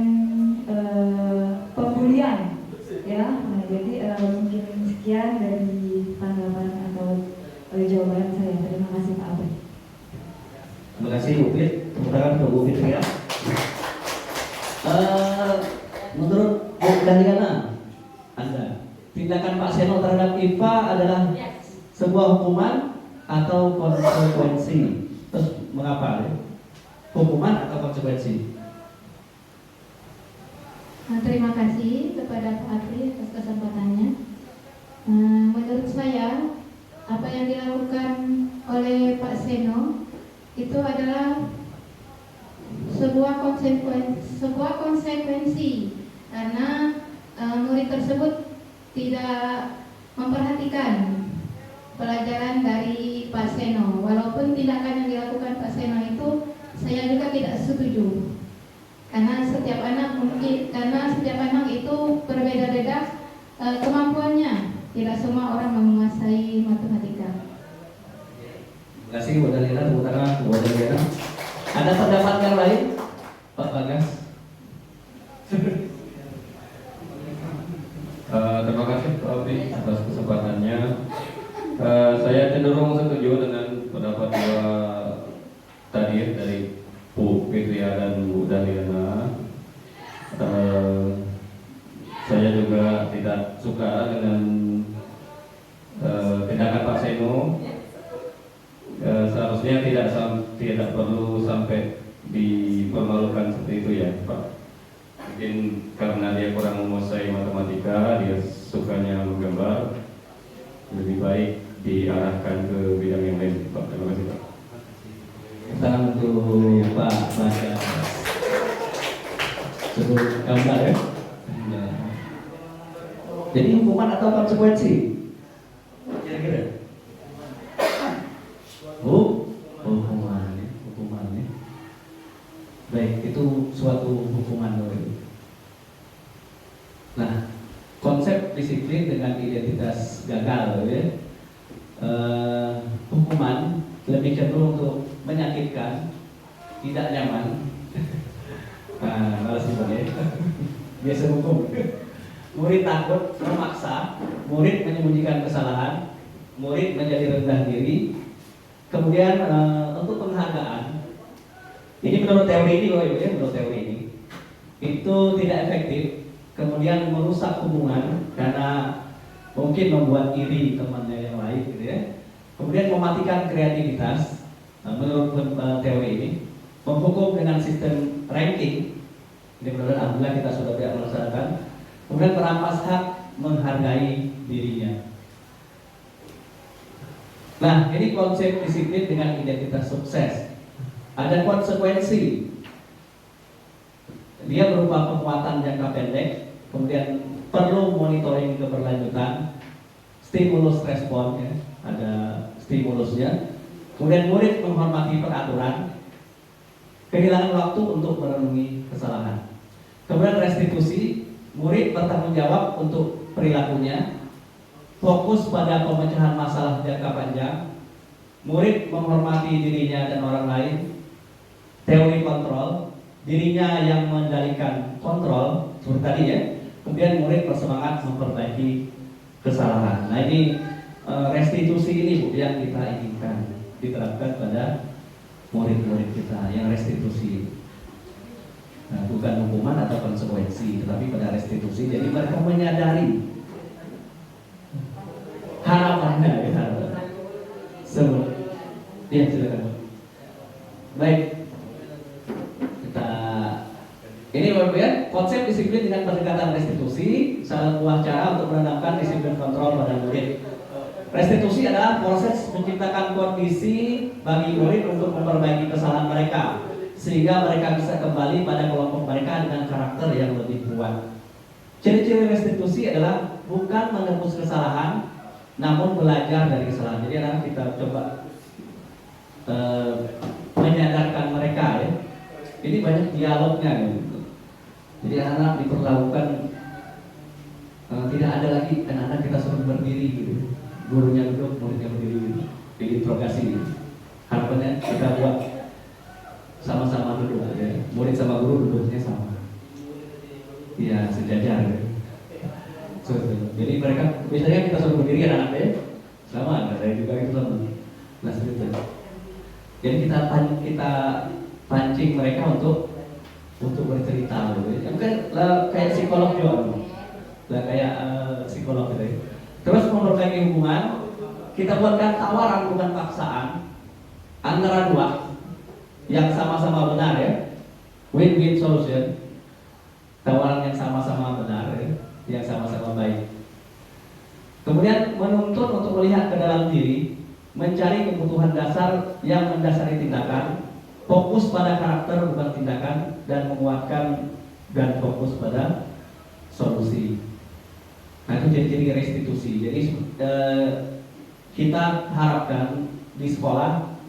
pembulian ya. Nah, jadi mungkin sekian dari tanggapan atau jawaban saya. Terima kasih Pak Abdi. Terima kasih Bu Fit. Tepuk tangan untuk Bu Fitria. Menurut Bu Dahliana, Anda, tindakan Pak Seno terhadap Iva adalah sebuah hukuman atau konsekuensi? Terus mengapa? Ya? Hukuman atau konsekuensi? Terima kasih kepada Pak Adri atas kesempatannya. Menurut saya, apa yang dilakukan oleh Pak Seno itu adalah sebuah konsekuensi karena murid tersebut tidak memperhatikan pelajaran dari Pak Seno. Walaupun tindakan yang dilakukan Pak Seno itu saya juga tidak setuju. Karena setiap anak itu berbeda-beda kemampuannya. Tidak semua orang menguasai matematika. Terima kasih Bu Dahliana, tepuk tangan Bu Dahliana. Ada pendapat yang lain, Pak Bagas? Terima kasih Pak Abdi atas kesempatannya. Saya cenderung setuju dengan pendapat dua tadi dari Bu Fitria dan Bu Dahliana. Saya juga tidak suka dengan tindakan Pak Seno. Seharusnya tidak perlu sampai dipermalukan seperti itu ya Pak. Mungkin karena dia kurang menguasai matematika, dia sukanya menggambar, lebih baik diarahkan ke bidang yang lain Pak. Terima kasih Pak. Tangan untuk Pak Bagas. Cukup gambar ya. Jadi hukuman atau konsekuensi? Kira-kira? Hukuman ya. Baik, itu suatu hukuman loh. Nah, konsep disiplin dengan identitas gagal ya. Hukuman lebih cenderung untuk tidak nyaman. Nah, malas ya. Biasa hukum. Murid takut, memaksa, murid menyembunyikan kesalahan, murid menjadi rendah diri. Kemudian untuk penghargaan, ini menurut teori ini, menurut teori ini, itu tidak efektif. Kemudian merusak hubungan karena mungkin membuat iri temannya yang lain, gitu ya. Kemudian mematikan kreativitas. Menurut teori ini, menghukum dengan sistem ranking. Ini benar-benar alhamdulillah kita sudah tidak melaksanakan. Kemudian merampas hak menghargai dirinya. Nah, ini konsep disiplin dengan identitas sukses. Ada konsekuensi. Dia berupa penguatan jangka pendek, kemudian perlu monitoring keberlanjutan, stimulus respon, ya, ada stimulusnya. Kemudian murid menghormati peraturan, kehilangan waktu untuk merenungi kesalahan. Kemudian restitusi, murid bertanggung jawab untuk perilakunya, fokus pada pemecahan masalah jangka panjang, murid menghormati dirinya dan orang lain, teori kontrol, dirinya yang mengendalikan kontrol, seperti tadi ya. Kemudian murid bersemangat memperbaiki kesalahan. Nah ini restitusi ini Bu yang kita inginkan diterapkan pada murid-murid kita yang restitusi. Nah, bukan hukuman atau konsekuensi, tetapi pada restitusi. Jadi mereka menyadari harapannya, ya, harapan. Ya, silakan. Baik, kita ini Bapak ya, konsep disiplin dengan pendekatan restitusi, salah buah cara untuk menanamkan disiplin kontrol pada murid. Restitusi adalah proses menciptakan kondisi bagi murid untuk memperbaiki kesalahan mereka, sehingga mereka bisa kembali pada kelompok mereka dengan karakter yang lebih kuat. Ciri-ciri restitusi adalah bukan menebus kesalahan, namun belajar dari kesalahan. Jadi anak kita coba menyadarkan mereka ya. Ini banyak dialognya gitu. Jadi anak-anak diperlakukan tidak ada lagi anak-anak kita suruh berdiri gitu. Gurunya duduk, muridnya berdiri gitu. Diinterogasi gitu. Harapannya kita buat sama-sama duduk ya. Murid sama guru duduknya sama. Iya, sejajar ya. Jadi mereka biasanya kita suruh berdiri anak-anak ya. Sama, ada saya juga itu sama. Nah, seperti itu. Jadi kita pancing mereka untuk bercerita gitu. Yang kayak psikolog juga. Lah kayak psikolog gitu ya. Terus memperbaiki hubungan, kita buatkan tawaran bukan paksaan antara dua yang sama-sama benar ya, win-win solution, tawaran yang sama-sama benar ya, yang sama-sama baik. Kemudian menuntut untuk melihat ke dalam diri, mencari kebutuhan dasar yang mendasari tindakan, fokus pada karakter bukan tindakan, dan menguatkan dan fokus pada solusi. Nah itu jadi restitusi. Jadi kita harapkan di sekolah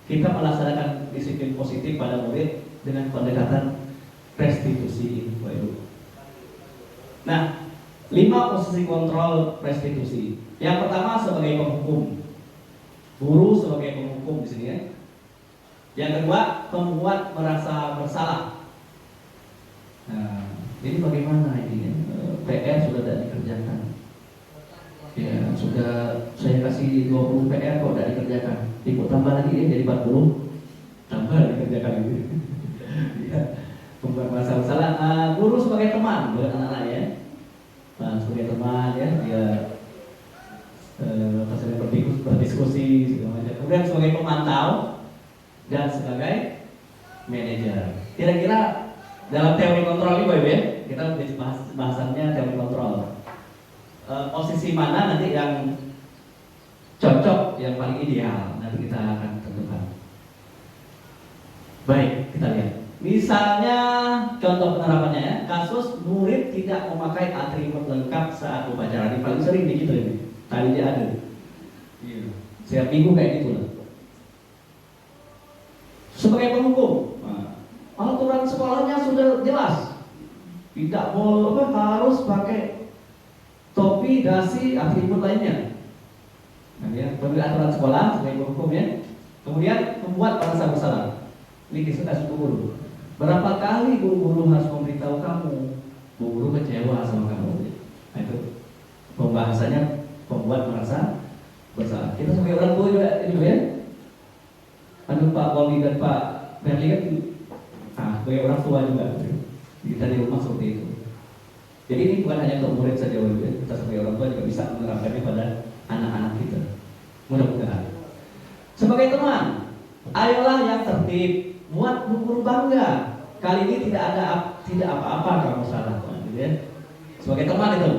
kita melaksanakan disiplin positif pada murid dengan pendekatan restitusi ini, Bapak Ibu. Nah, 5 posisi kontrol restitusi. Yang pertama sebagai penghukum, guru sebagai penghukum di sini ya. Yang kedua, pembuat merasa bersalah. Nah, ini bagaimana ini? PR sudah tidak dikerjakan. Ya, sudah saya kasih 20 PR kok tidak dikerjakan. Ikut tambah lagi ya jadi 40. Tambah dikerjakan gitu. Ya, pembuat merasa bersalah. Guru sebagai teman buat anak-anak ya. Nah, sebagai teman ya, dia berdiskusi segala macam. Kemudian sebagai pemantau dan sebagai manajer. Kira-kira dalam teori kontrol ini Bapak ya, kita bahasannya teori kontrol. Posisi mana nanti yang cocok, yang paling ideal nanti kita akan tentukan. Baik, kita lihat. Misalnya contoh penerapannya ya, kasus murid tidak memakai atribut lengkap saat upacara. Ini paling sering begitu ini. Tadi dia ada. Iya. Setiap minggu kayak gitu lah. Sebagai penghukum, aturan sekolahnya sudah jelas. Tidak boleh harus pakai topi, dasi, atribut lainnya. Nah, ya, aturan sekolah sebagai penghukum ya. Kemudian membuat merasa bersalah. Ini kisah kasus Bu Guru. Berapa kali Bu Guru harus memberitahu kamu, Bu Guru kecewa sama kamu. Nah, itu pembahasannya membuat merasa bersalah. Kita sebagai orang tua juga ini ya. Aduh Pak Wali dan Pak Ferli kan, sebagai orang tua juga. Kita di rumah seperti itu. Jadi ini bukan hanya untuk murid saja, ya. Kita sebagai orang tua juga bisa menerapkannya pada anak-anak kita. Mudah-mudahan. Sebagai teman, ayolah yang tertib, buat Bu Guru bangga. Kali ini tidak apa-apa kamu salah, gitu ya. Sebagai teman itu.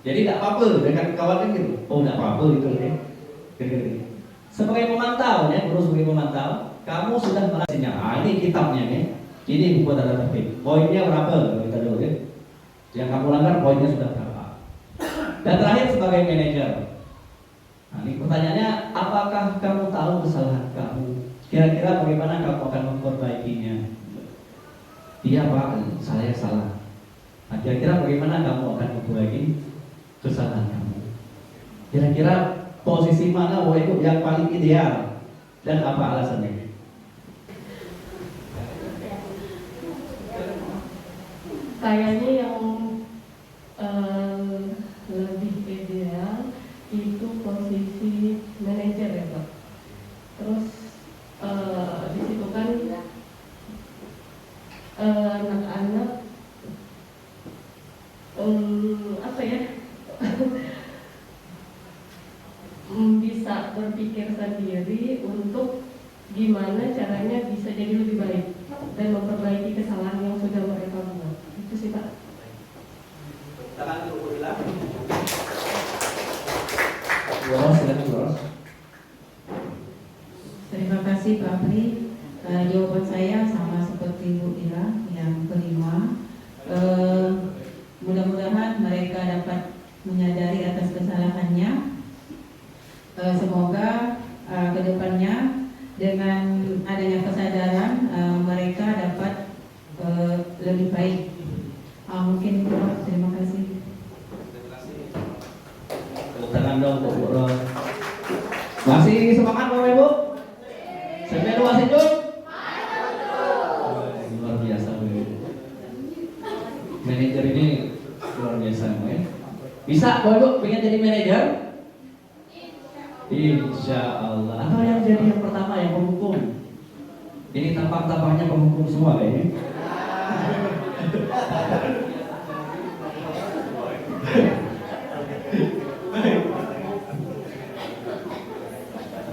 Jadi tidak apa-apa dengan kawan gitu. Oh, tidak apa-apa gitu ya. Gitu. Sebagai pemantau ya, guru sebagai pemantau, kamu sudah melasinya. Ini kitabnya ya. Ini buku tata tertib. Poinnya berapa? Kita dulu ya. Yang kamu langgar poinnya sudah berapa? Dan terakhir sebagai manajer. Nah, ini pertanyaannya, apakah kamu tahu kesalahan kamu? Kira-kira bagaimana kamu akan memperbaikinya? Iya Pak, saya salah. Nah, kira-kira bagaimana kamu akan memperbaiki kesalahan kamu? Kira-kira posisi mana itu yang paling ideal dan apa alasannya? Kayaknya yang lebih ideal itu posisi manajer ya Pak. Terus di situ kan anak-anak apa ya bisa berpikir sendiri untuk gimana caranya bisa jadi lebih baik dan memperbaiki kesalahan yang sudah mereka buat. Itu sih Pak. Tangan dulu bilang. Terima kasih Pak Pri. Jawaban saya sama seperti Bu Ira yang kelima. Mudah-mudahan mereka dapat menyadari atas kesalahannya. Semoga kedepannya dengan adanya kesadaran mereka dapat lebih baik. Mungkin itu Pak. Terima kasih. Tepuk tangan dong untuk Bu Ros. Masih semangat Bapak Ibu? Semeru masih Jun? Luar biasa Bu. Manajer ini luar biasa ya. Bisa Bapak Ibu pengen jadi manajer? Insya Allah. Atau yang jadi yang pertama yang penghukum? Ini tampang-tampangnya penghukum semua kayaknya.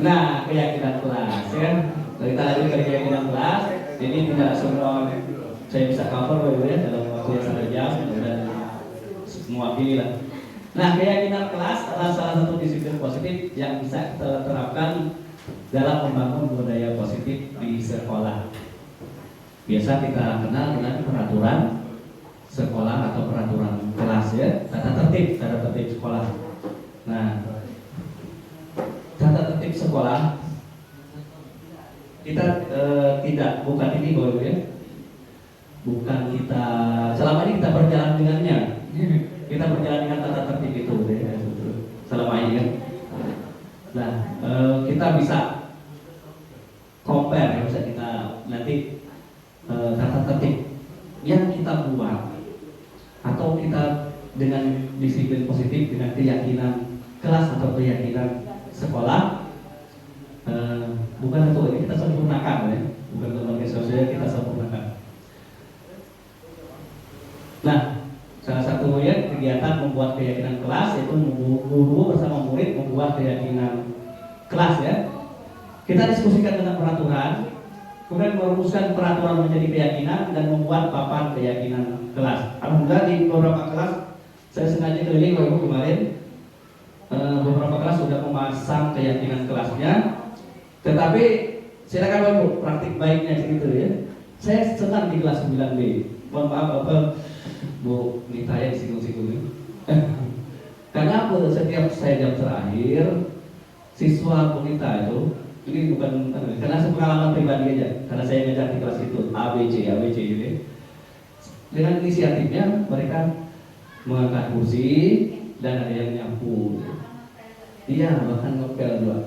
Nah, keyakinan kelas ya. Kita lanjut ke keyakinan kelas. Jadi tidak semua saya bisa cover ya dalam waktu yang 1 jam dan mewakili lah. Nah, keyakinan kelas adalah salah satu disiplin positif yang bisa kita terapkan dalam membangun budaya positif di sekolah. Biasa kita kenal dengan peraturan sekolah atau peraturan kelas ya, tata tertib sekolah. Nah, tata tertib sekolah kita bukan ini Bapak Ibu ya, bukan kita selama ini kita berjalan dengannya. Kita berjalan dengan tata tertib itu ya, selama ini kan. Nah, kita bisa compare ya, bisa kita nanti tata tertib yang kita buat atau kita dengan disiplin positif, dengan keyakinan kelas atau keyakinan sekolah, bukan untuk ini kita sempurnakan ya, bukan untuk lembaga sosial kita sempurnakan. Nah, salah satu ya kegiatan membuat keyakinan kelas yaitu guru bersama murid membuat keyakinan kelas ya. Kita diskusikan tentang peraturan, kemudian merumuskan peraturan menjadi keyakinan dan membuat papan keyakinan kelas. Alhamdulillah di beberapa kelas saya sengaja keliling Bapak Ibu kemarin, beberapa kelas sudah memasang keyakinan kelasnya. Tetapi silakan Bapak Ibu praktik baiknya gitu ya. Saya senang di kelas 9B. Mohon maaf Bapak Bu Nita yang singgung-singgung. Karena apa? Setiap saya jam terakhir siswa Bu Nita itu ini bukan karena pengalaman pribadi aja, karena saya ngajar di kelas itu ABC gitu. Dengan inisiatifnya mereka mengangkat kursi dan ada yang nyapu. Iya, bahkan ngepel juga.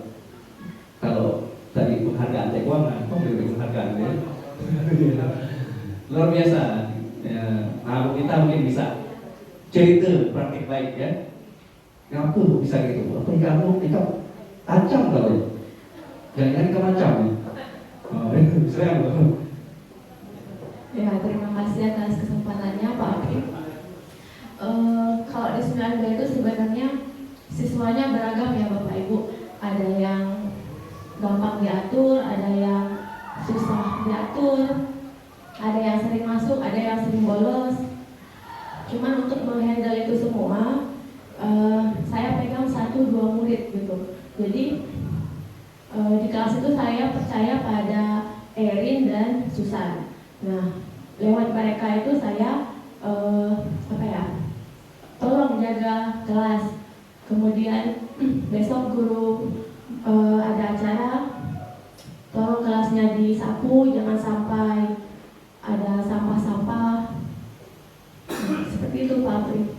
Kalau tadi penghargaan keuangan, kok beri penghargaan ya. Luar biasa. Ya, nah, Bu Gita mungkin bisa cerita praktik baik ya. Kenapa bisa gitu? Apa yang kamu ancam kalau jangan kamu ancam ya? Oh, serem loh. Ya, terima kasih atas kesempatannya Pak Apri. Kalau di 9B itu sebenarnya siswanya beragam ya Bapak Ibu. Ada yang gampang diatur, ada yang susah diatur, ada yang sering masuk, ada yang sering bolos. Cuman untuk menghandle itu semua, saya pegang 1-2 murid gitu. Jadi di kelas itu saya percaya pada Erin dan Susan. Nah, lewat mereka itu saya tolong jaga kelas. Kemudian besok guru ada acara, tolong kelasnya disapu, jangan sampai ada sampah-sampah. Seperti itu Pak Apri.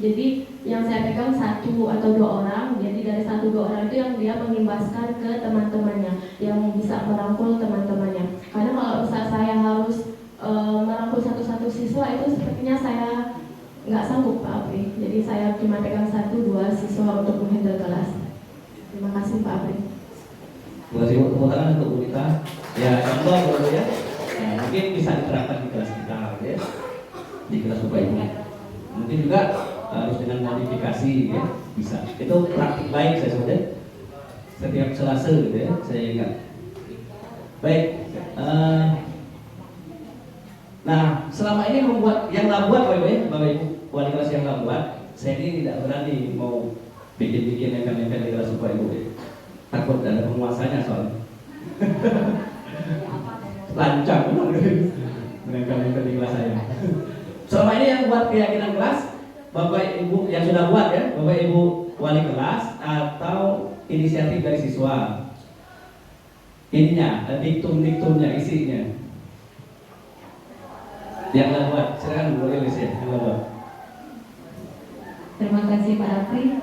Jadi yang saya pegang 1 atau 2 orang. Jadi dari 1-2 orang itu yang dia mengimbaskan ke teman-temannya, yang bisa merangkul teman-temannya. Karena kalau misal saya harus merangkul satu-satu siswa itu sepertinya saya nggak sanggup Pak Apri. Jadi saya cuma pegang 1-2 siswa untuk menghandle kelas. Terima kasih Pak Apri. Terima kasih tepuk tangan untuk Bu Gita. Ya contoh dulu ya. Nah, mungkin bisa diterapkan di kelas kita ya. Di kelas Bapak Ibu. Mungkin juga harus dengan modifikasi ya, bisa. Itu praktik baik saya sebut ya. Setiap Selasa gitu ya, saya ingat. Baik. Nah, selama ini membuat yang buat Bapak Ibu, wali kelas yang buat, saya ini tidak berani mau bikin event-event di kelas Bapak Ibu. Takut ada penguasanya soalnya. Lancang mereka di kelas saya. Selama ini yang buat keyakinan kelas, Bapak Ibu yang sudah buat ya, Bapak Ibu wali kelas atau inisiatif dari siswa. Ininya, diktum-diktumnya, isinya. Yang buat, silakan Bu Lilis ya, yang buat. Terima kasih Pak Apri.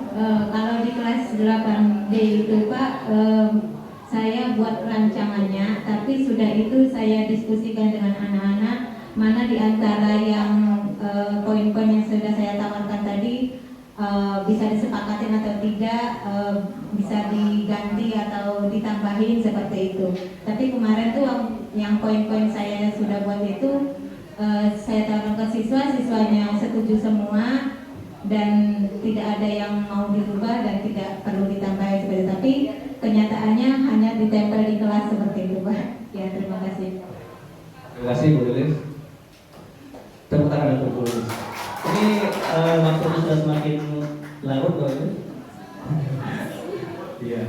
Kalau di kelas 8D itu Pak, saya buat rancangannya, tapi sudah itu saya diskusikan dengan anak-anak mana di antara yang poin-poin yang sudah saya tawarkan tadi bisa disepakatin atau tidak, bisa diganti atau ditambahin seperti itu. Tapi kemarin tuh yang poin-poin saya sudah buat itu saya tawarkan ke siswanya setuju semua dan tidak ada yang mau dirubah dan tidak perlu ditambah seperti itu. Tapi kenyataannya hanya ditempel di kelas seperti itu Pak. Ya, terima kasih. Terima kasih Bu Lilis. Tepuk tangan untuk Bu Lilis. Ini waktunya sudah semakin larut loh ini. Iya.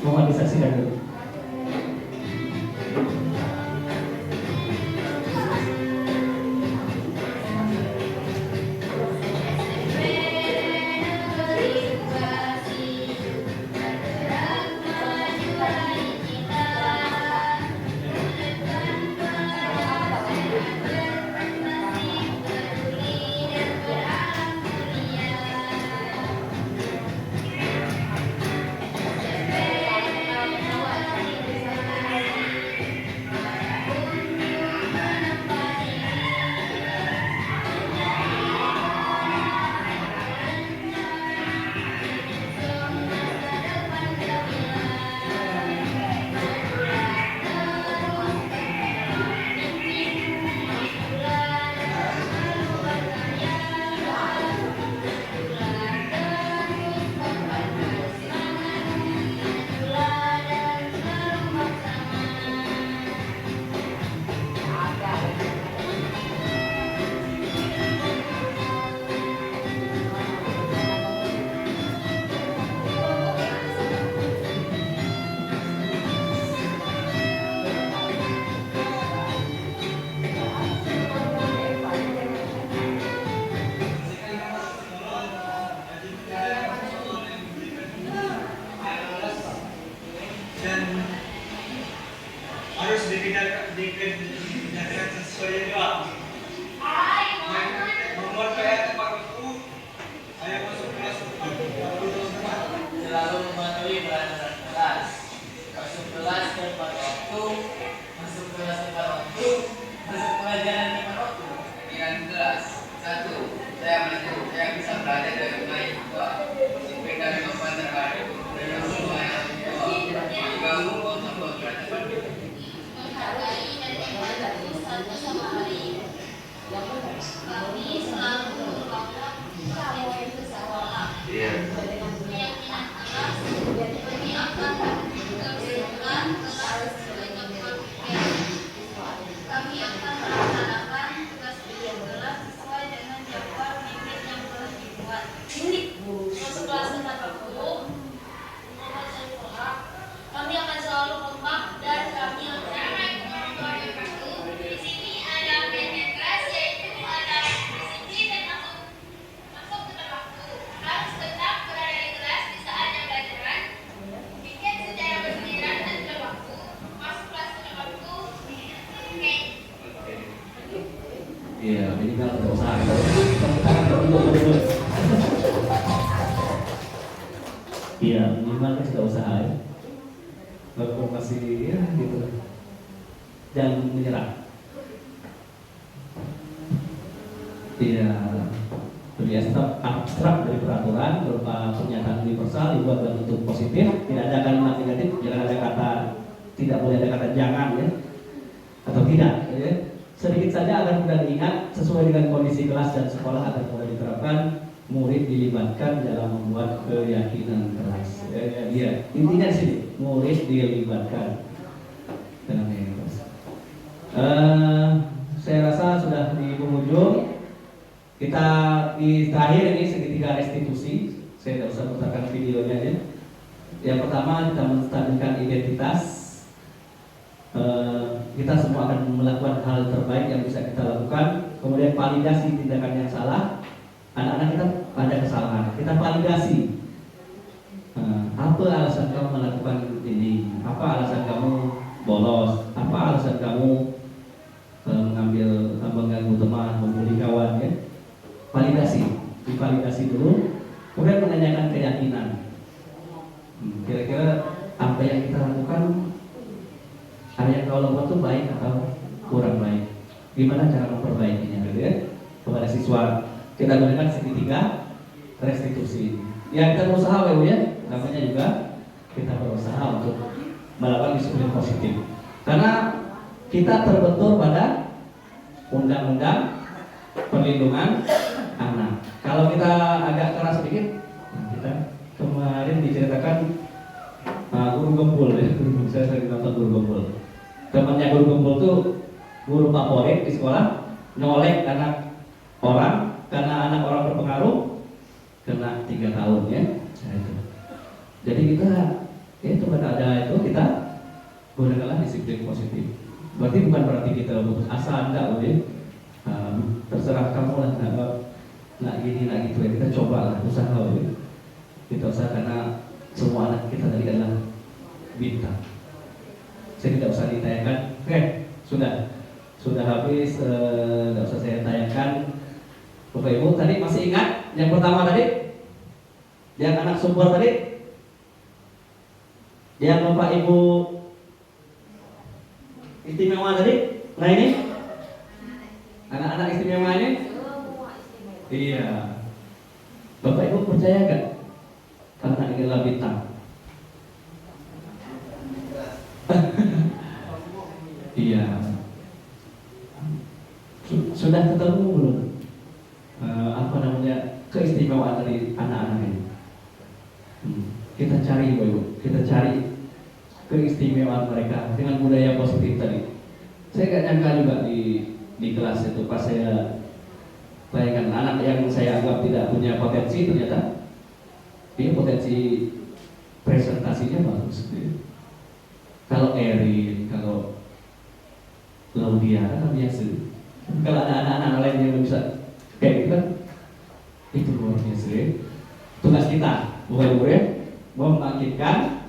Mohon disaksikan dulu. dikenakan sesuai juga. Nomor PRT Pak Guru, saya masuk kelas selalu mematuhi berada kelas. Masuk kelas dan Iya, minimal ada usaha. Tepuk tangan dulu. Iya, minimal kan sudah usaha ya. Walaupun masih ya gitu. Jangan menyerah. Iya, lebih abstrak dari peraturan berupa pernyataan universal dibuat berbentuk positif, tidak ada kalimat negatif, jangan ada kata, tidak boleh ada kata jangan ya, atau tidak ya. Sedikit saja agar mudah diingat sesuai dengan kondisi kelas dan sekolah agar mudah diterapkan. Murid dilibatkan dalam membuat keyakinan kelas. Iya, intinya di sini murid dilibatkan dalam keyakinan kelas. Saya rasa sudah di penghujung. Kita di terakhir ini segitiga restitusi. Saya tidak usah putarkan videonya ya. Yang pertama kita menstabilkan identitas. Kita semua akan melakukan hal terbaik yang bisa kita lakukan. Kemudian validasi tindakan yang salah. Anak-anak kita ada kesalahan, kita validasi. Apa alasan kamu melakukan ini? Apa alasan kamu bolos? Apa alasan kamu mengganggu teman, membuli kawan ya? Validasi, divalidasi dulu. Kemudian menanyakan keyakinan. Kira-kira apa yang kita lakukan, apa yang kau lakukan itu baik atau kurang baik? Gimana cara memperbaikinya gitu ya? Kepada siswa kita gunakan segitiga restitusi. Ya kita berusaha ya, namanya juga kita berusaha untuk melakukan disiplin positif. Karena kita terbentur pada undang-undang perlindungan anak. Kalau kita agak keras sedikit, kita kemarin diceritakan guru gembul ya, saya sering nonton guru gembul. Temannya guru gembul tuh guru favorit di sekolah, nyolek anak orang. Karena anak orang berpengaruh kena 3 tahun ya. Nah, itu. Jadi kita itu pada ada itu kita gunakanlah disiplin positif. Berarti bukan berarti kita putus asa, enggak boleh. Terserah kamu lah, nggak gini nggak gitu ya. Kita coba lah, usaha ya. Kita usaha karena semua anak kita tadi adalah bintang. Saya tidak usah ditayangkan. Oke, sudah habis. Nggak usah saya tayangkan. Bapak Ibu tadi masih ingat yang pertama tadi, yang anak sumber tadi, yang Bapak Ibu istimewa tadi. Nah ini anak-anak istimewa ini, iya. Bapak Ibu percaya gak karena ini adalah bintang? Iya. Sudah ketemu belum? Apa namanya keistimewaan dari anak-anak ini? Kita cari Ibu, kita cari keistimewaan mereka dengan budaya positif tadi. Saya gak nyangka juga di kelas itu pas saya bayangkan anak yang saya anggap tidak punya potensi, ternyata dia potensi presentasinya bagus. Kalau Erin, kalau Laudia kan biasa. Kalau ada anak-anak lain yang bisa kayak gitu kan, itu luar biasa ya. Tugas kita bukan ya, membangkitkan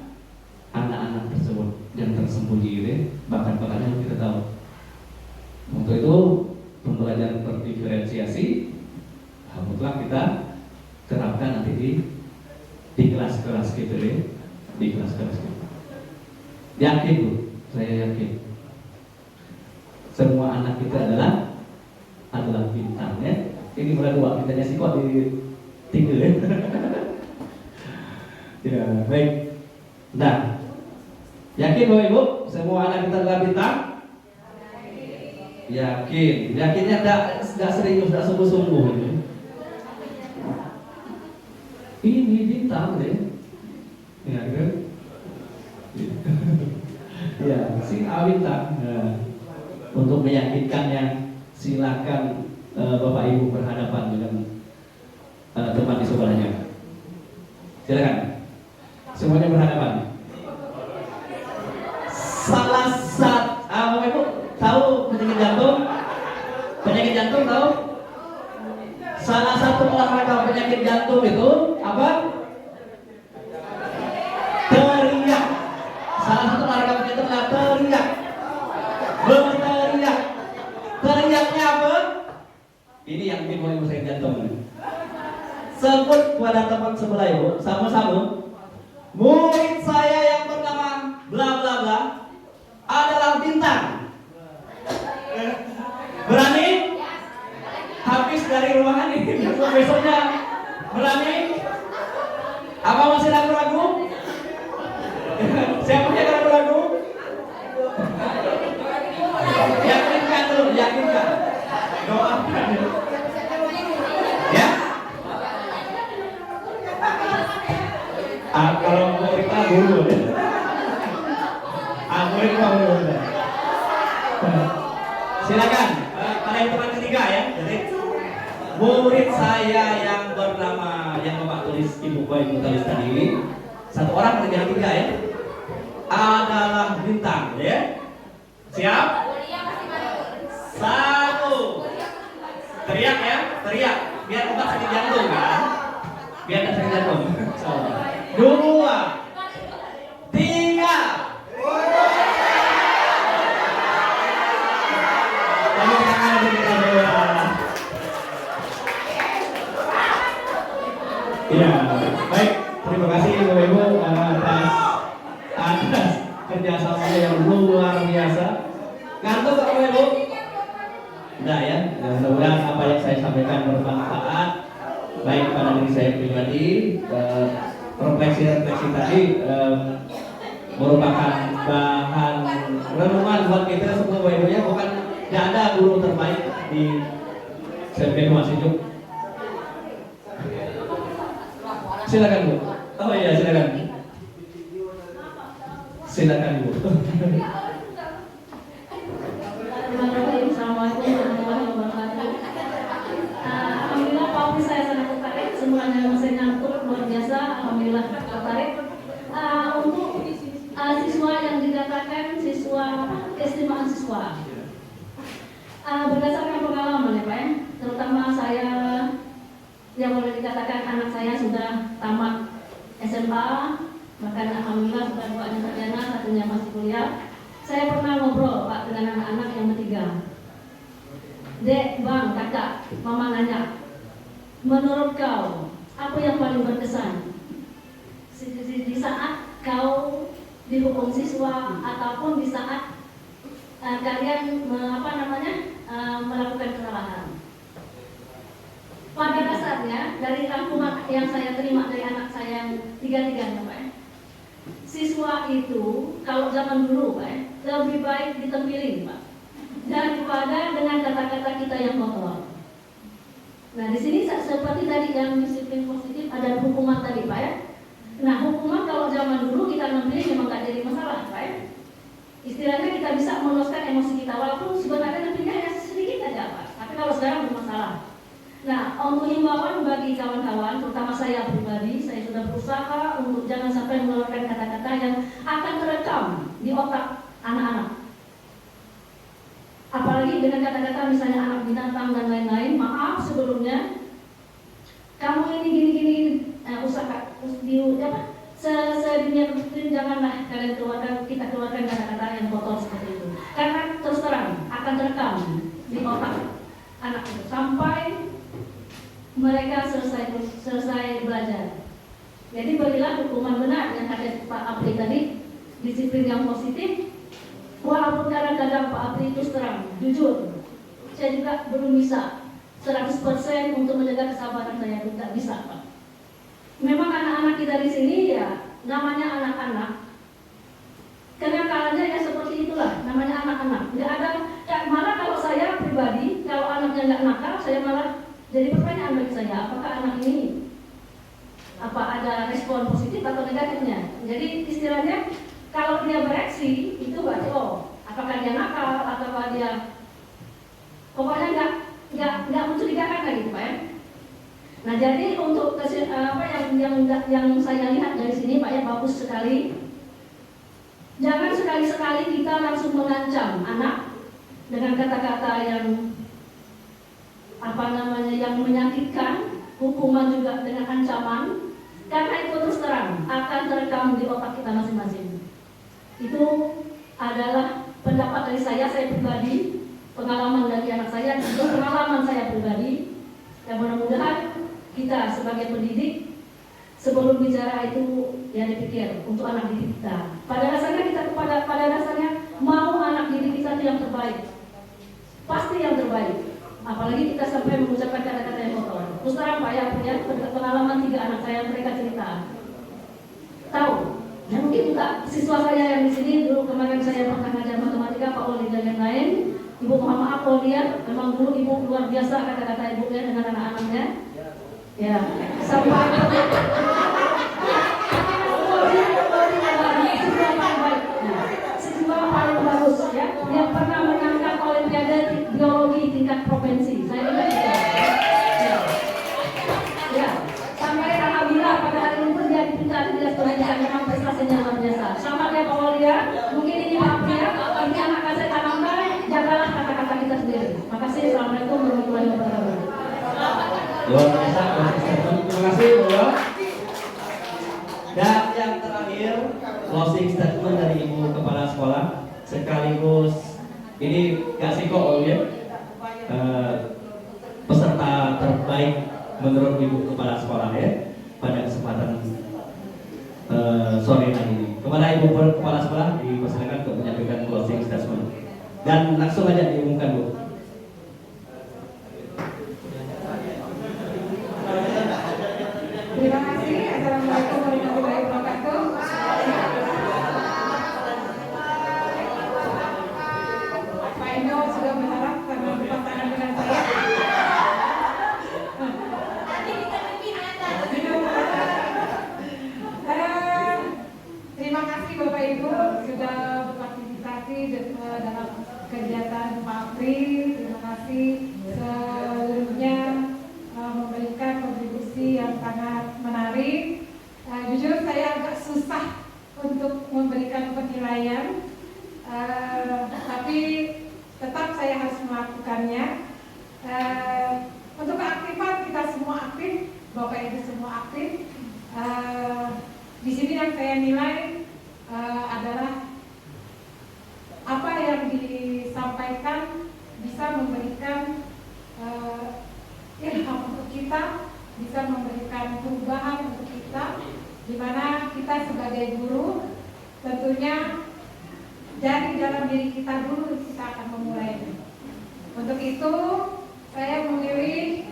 anak-anak tersebut yang tersembunyi ya, bakat-bakatnya kita tahu. Untuk itu pembelajaran berdiferensiasi mutlak kita terapkan nanti di kelas-kelas gitu ya, di kelas-kelas gitu. Yakin Bu, saya yakin semua anak kita adalah bintang ya. Ini mulai dua, bintangnya sih kok di 3 ya. Ya, baik. Nah, yakin Bapak Ibu, semua anak kita adalah bintang? Yakin. Yakinnya enggak serius, enggak sungguh-sungguh ini. Ini bintang deh. Ya, kan? Ya, si bintang. Nah, untuk meyakinkan yang silakan Bapak Ibu berhadapan dengan teman di sebelahnya. Silakan. Semuanya berhadapan. Salah satu Bapak Ibu tahu penyakit jantung? Penyakit jantung tahu? Salah satu olahraga penyakit jantung itu apa? Teriak. Salah satu olahraga penyakit adalah teriak. Berteriak. Teriaknya apa? Ini yang bikin ibu saya jantung. Sebut kepada teman sebelah ibu, sama-sama. Murid saya yang bernama bla bla bla adalah bintang. Berani? Habis dari ruangan ini besoknya berani? Apa masih ragu-ragu? Siapa yang ragu-ragu? Yakinkan dulu, yakinkan. Doakan. Ya? Kalau murid guru. Murid guru. Silakan. Pada hitungan ketiga ya. Jadi murid saya yang bernama yang Bapak tulis ibu tulis tadi, satu orang dari yang tiga ya, adalah bintang ya. Siap? Satu. Teriak ya, teriak. Biar otak sakit jantung kan. Biar tak sakit jantung. Dua. Tiga. Tepuk tangan untuk kita berdua. Iya, baik. Terima kasih Ibu-ibu atas kerjasamanya yang luar biasa. Ngantuk Pak Ibu? Nah ya, mudah-mudahan apa yang saya sampaikan bermanfaat baik pada diri saya pribadi. Refleksi-refleksi tadi merupakan bahan renungan buat kita semua Bapak Ibu ya. Bukan tidak ada guru terbaik di Serbia Sejuk. Silakan Bu. Oh iya silakan. Silakan Bu. Assalamualaikum warahmatullahi wabarakatuh. Alhamdulillah Pak Apri saya sangat tertarik, semuanya masih nyangkut luar biasa. Alhamdulillah tertarik. Untuk siswa yang dikatakan siswa keistimewaan siswa. Berdasarkan pengalaman ya Pak ya, terutama saya yang boleh dikatakan anak saya sudah tamat SMA, bahkan alhamdulillah sudah duanya sarjana, satunya masih kuliah. Saya pernah ngobrol Pak dengan anak-anak yang bertiga. Dek, bang, kakak, mama nanya, menurut kau apa yang paling berkesan di saat kau dihukum siswa ataupun di saat kalian melakukan kesalahan? Pada dasarnya dari rangkuman yang saya terima dari anak saya yang tiga-tiganya Pak, siswa itu kalau zaman dulu Pak, lebih baik ditempilin Pak daripada dengan kata-kata kita yang kotor. Nah di sini seperti tadi yang disiplin positif ada hukuman tadi Pak ya. Nah hukuman kalau zaman dulu kita nempelin memang gak jadi masalah Pak ya. Istilahnya kita bisa meloloskan emosi kita walaupun sebenarnya nempelnya ya sedikit aja Pak. Tapi kalau sekarang bermasalah. Nah, untuk himbauan bagi kawan-kawan, terutama saya pribadi, saya sudah berusaha untuk jangan sampai mengeluarkan kata-kata yang akan terekam di otak anak-anak. Apalagi dengan kata-kata misalnya anak binatang dan lain-lain. Maaf sebelumnya, kamu ini gini-gini, usaha sedunia muslim janganlah kalian kita keluarkan kata-kata yang kotor seperti itu. Karena terus terang akan terekam di otak anak itu sampai mereka selesai belajar. Jadi berilah hukuman benar yang kata Pak Apri tadi, disiplin yang positif. Walaupun kadang-kadang Pak Apri itu terang, jujur, saya juga belum bisa 100% untuk menjaga kesabaran saya, tidak bisa Pak. Memang anak-anak kita di sini ya namanya anak-anak. Kenakalannya ya seperti itulah, namanya anak-anak. Nggak ada, malah kalau saya pribadi, kalau anaknya nggak nakal, saya malah jadi pertanyaan bagi saya, apakah anak ini ada respon positif atau negatifnya? Jadi istilahnya kalau dia bereaksi itu berarti apakah dia nakal atau dia pokoknya nggak mencurigakan lagi Pak ya. Nah jadi untuk yang saya lihat dari sini Pak ya bagus sekali. Jangan sekali-sekali kita langsung mengancam anak dengan kata-kata yang yang menyakitkan, hukuman juga dengan ancaman, karena itu terus terang akan terekam di otak kita masing-masing. Itu adalah pendapat dari saya pribadi. pengalaman dari anak saya dan juga pengalaman saya pribadi. Dan mudah-mudahan kita sebagai pendidik sebelum bicara itu ya dipikir untuk anak didik kita. Pada dasarnya mau anak didik kita itu yang terbaik, pasti yang terbaik. Apalagi kita sampai mengucapkan kata-kata yang kotor. Terus terang Pak ya, pengalaman 3 anak saya mereka cerita. Tahu, dan mungkin juga siswa saya yang di sini dulu kemarin saya pernah ngajar matematika Pak Oli dan yang lain. Ibu mohon maaf kalau lihat, memang dulu ibu luar biasa kata-kata ibunya dengan anak-anaknya. Ya, sampai siswa paling bagus ya, yang pernah mengangkat olimpiade biologi tingkat provinsi. Saya ingat itu. Ya, sampai alhamdulillah pada hari ini pun dia ditingkat dinas pendidikan, memang prestasinya luar biasa. Sama kayak Pak Walia, mungkin ini Pak Pria, ini anak saya tanamkan, jagalah kata-kata kita sendiri. Makasih, assalamualaikum warahmatullahi wabarakatuh. Luar biasa, terima kasih Bapak. Dan yang terakhir, closing statement dari Ibu Kepala Sekolah sekaligus ini kasih kok ya peserta terbaik menurut Ibu Kepala Sekolah ya pada kesempatan sore hari ini. Kepada Ibu Kepala Sekolah dipersilakan untuk menyampaikan closing statement dan langsung aja diumumkan Bu. Terima kasih. Assalamualaikum warahmatullahi wabarakatuh. Pak Indo sudah berharap karena berpasangan dengan saya. Terima kasih Bapak Ibu sudah berpartisipasi dalam kegiatan PAPRI. Terima kasih seluruhnya memberikan kontribusi yang sangat menarik. Jujur saya agak susah untuk memberikan penilaian, tapi tetap saya harus melakukannya. Untuk keaktifan kita semua aktif, Bapak Ibu semua aktif. Di sini yang saya nilai adalah apa yang disampaikan bisa memberikan ilham untuk kita, bisa memberikan perubahan untuk kita, di mana kita sebagai guru tentunya dari dalam diri kita dulu kita akan memulainya. Untuk itu saya memilih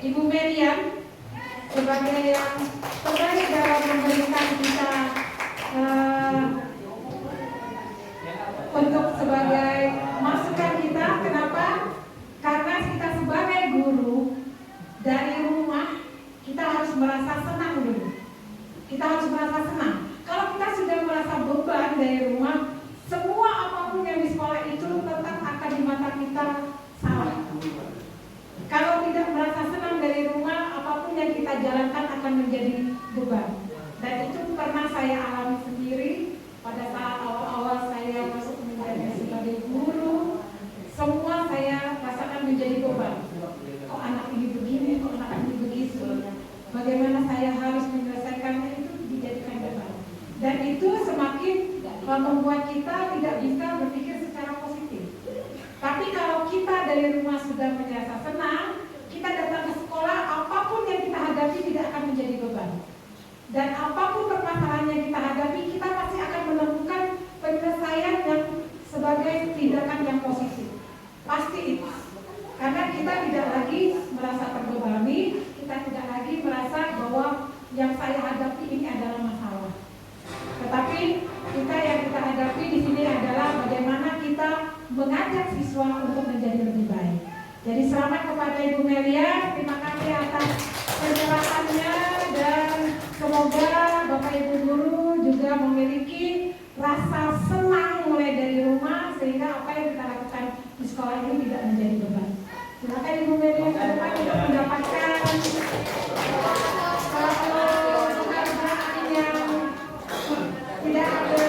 Ibu Merian sebagai yang terbaik dalam memberikan kita untuk sebagai masukan kita. Kenapa? Karena kita sebagai guru dari rumah kita harus merasa senang dulu. Kita harus merasa senang. Kalau kita sudah merasa beban dari rumah, semua apapun yang di sekolah itu tetap akan di mata kita salah. Kalau tidak merasa senang dari rumah, apapun yang kita jalankan akan menjadi beban. Dan itu pernah saya alami sendiri pada saat awal-awal saya masuk menjadi sebagai guru. Semua saya rasakan menjadi beban. Kok anak ini begini, kok anak ini begitu. Bagaimana saya harus menyelesaikannya itu dijadikan beban. Dan itu semakin membuat kita tidak bisa berpikir secara positif. Tapi kalau kita dari rumah sudah merasa senang, kita datang ke sekolah, apapun yang kita hadapi tidak akan menjadi beban. Dan apapun permasalahan yang kita hadapi, kita pasti akan menemukan penyelesaian yang sebagai tindakan yang positif. Pasti itu. Karena kita tidak lagi merasa terbebani, kita tidak lagi merasa bahwa yang saya hadapi ini adalah masalah. Tetapi yang kita hadapi di sini adalah bagaimana kita mengajak siswa untuk menjadi lebih baik. Jadi selamat kepada Ibu Melia, terima kasih atas pencerahannya dan semoga Bapak Ibu guru juga memiliki rasa senang mulai dari rumah sehingga apa yang kita lakukan di sekolah ini tidak menjadi beban. Silakan Ibu Melia ke depan untuk mendapatkan penghargaan yang tidak ada.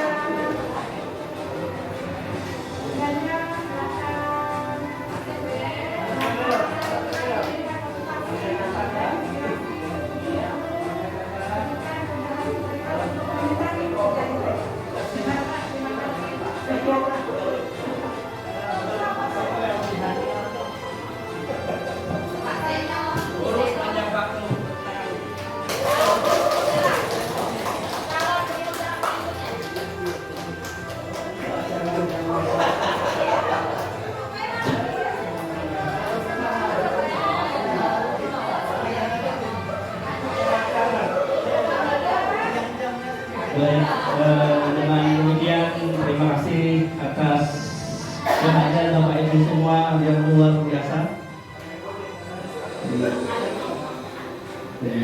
atas kehadiran Bapak Ibu semua yang luar biasa. Jadi,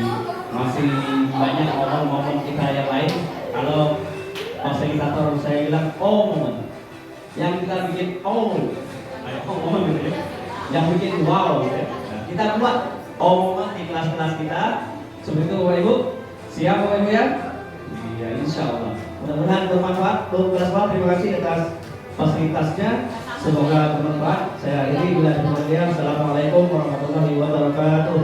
masih banyak ngomong-ngomong kita yang lain. Kalau fasilitator saya bilang momen, yang kita bikin momen gitu ya, yang bikin wow gitu ya. Nah, kita buat momen di kelas-kelas kita. Seperti itu Bapak Ibu. Siap Bapak Ibu ya? Iya, insya Allah. Mudah-mudahan bermanfaat. Kelas terima kasih atas fasilitasnya. Semoga bermanfaat. Saya akhiri bila demikian. Assalamualaikum warahmatullahi wabarakatuh.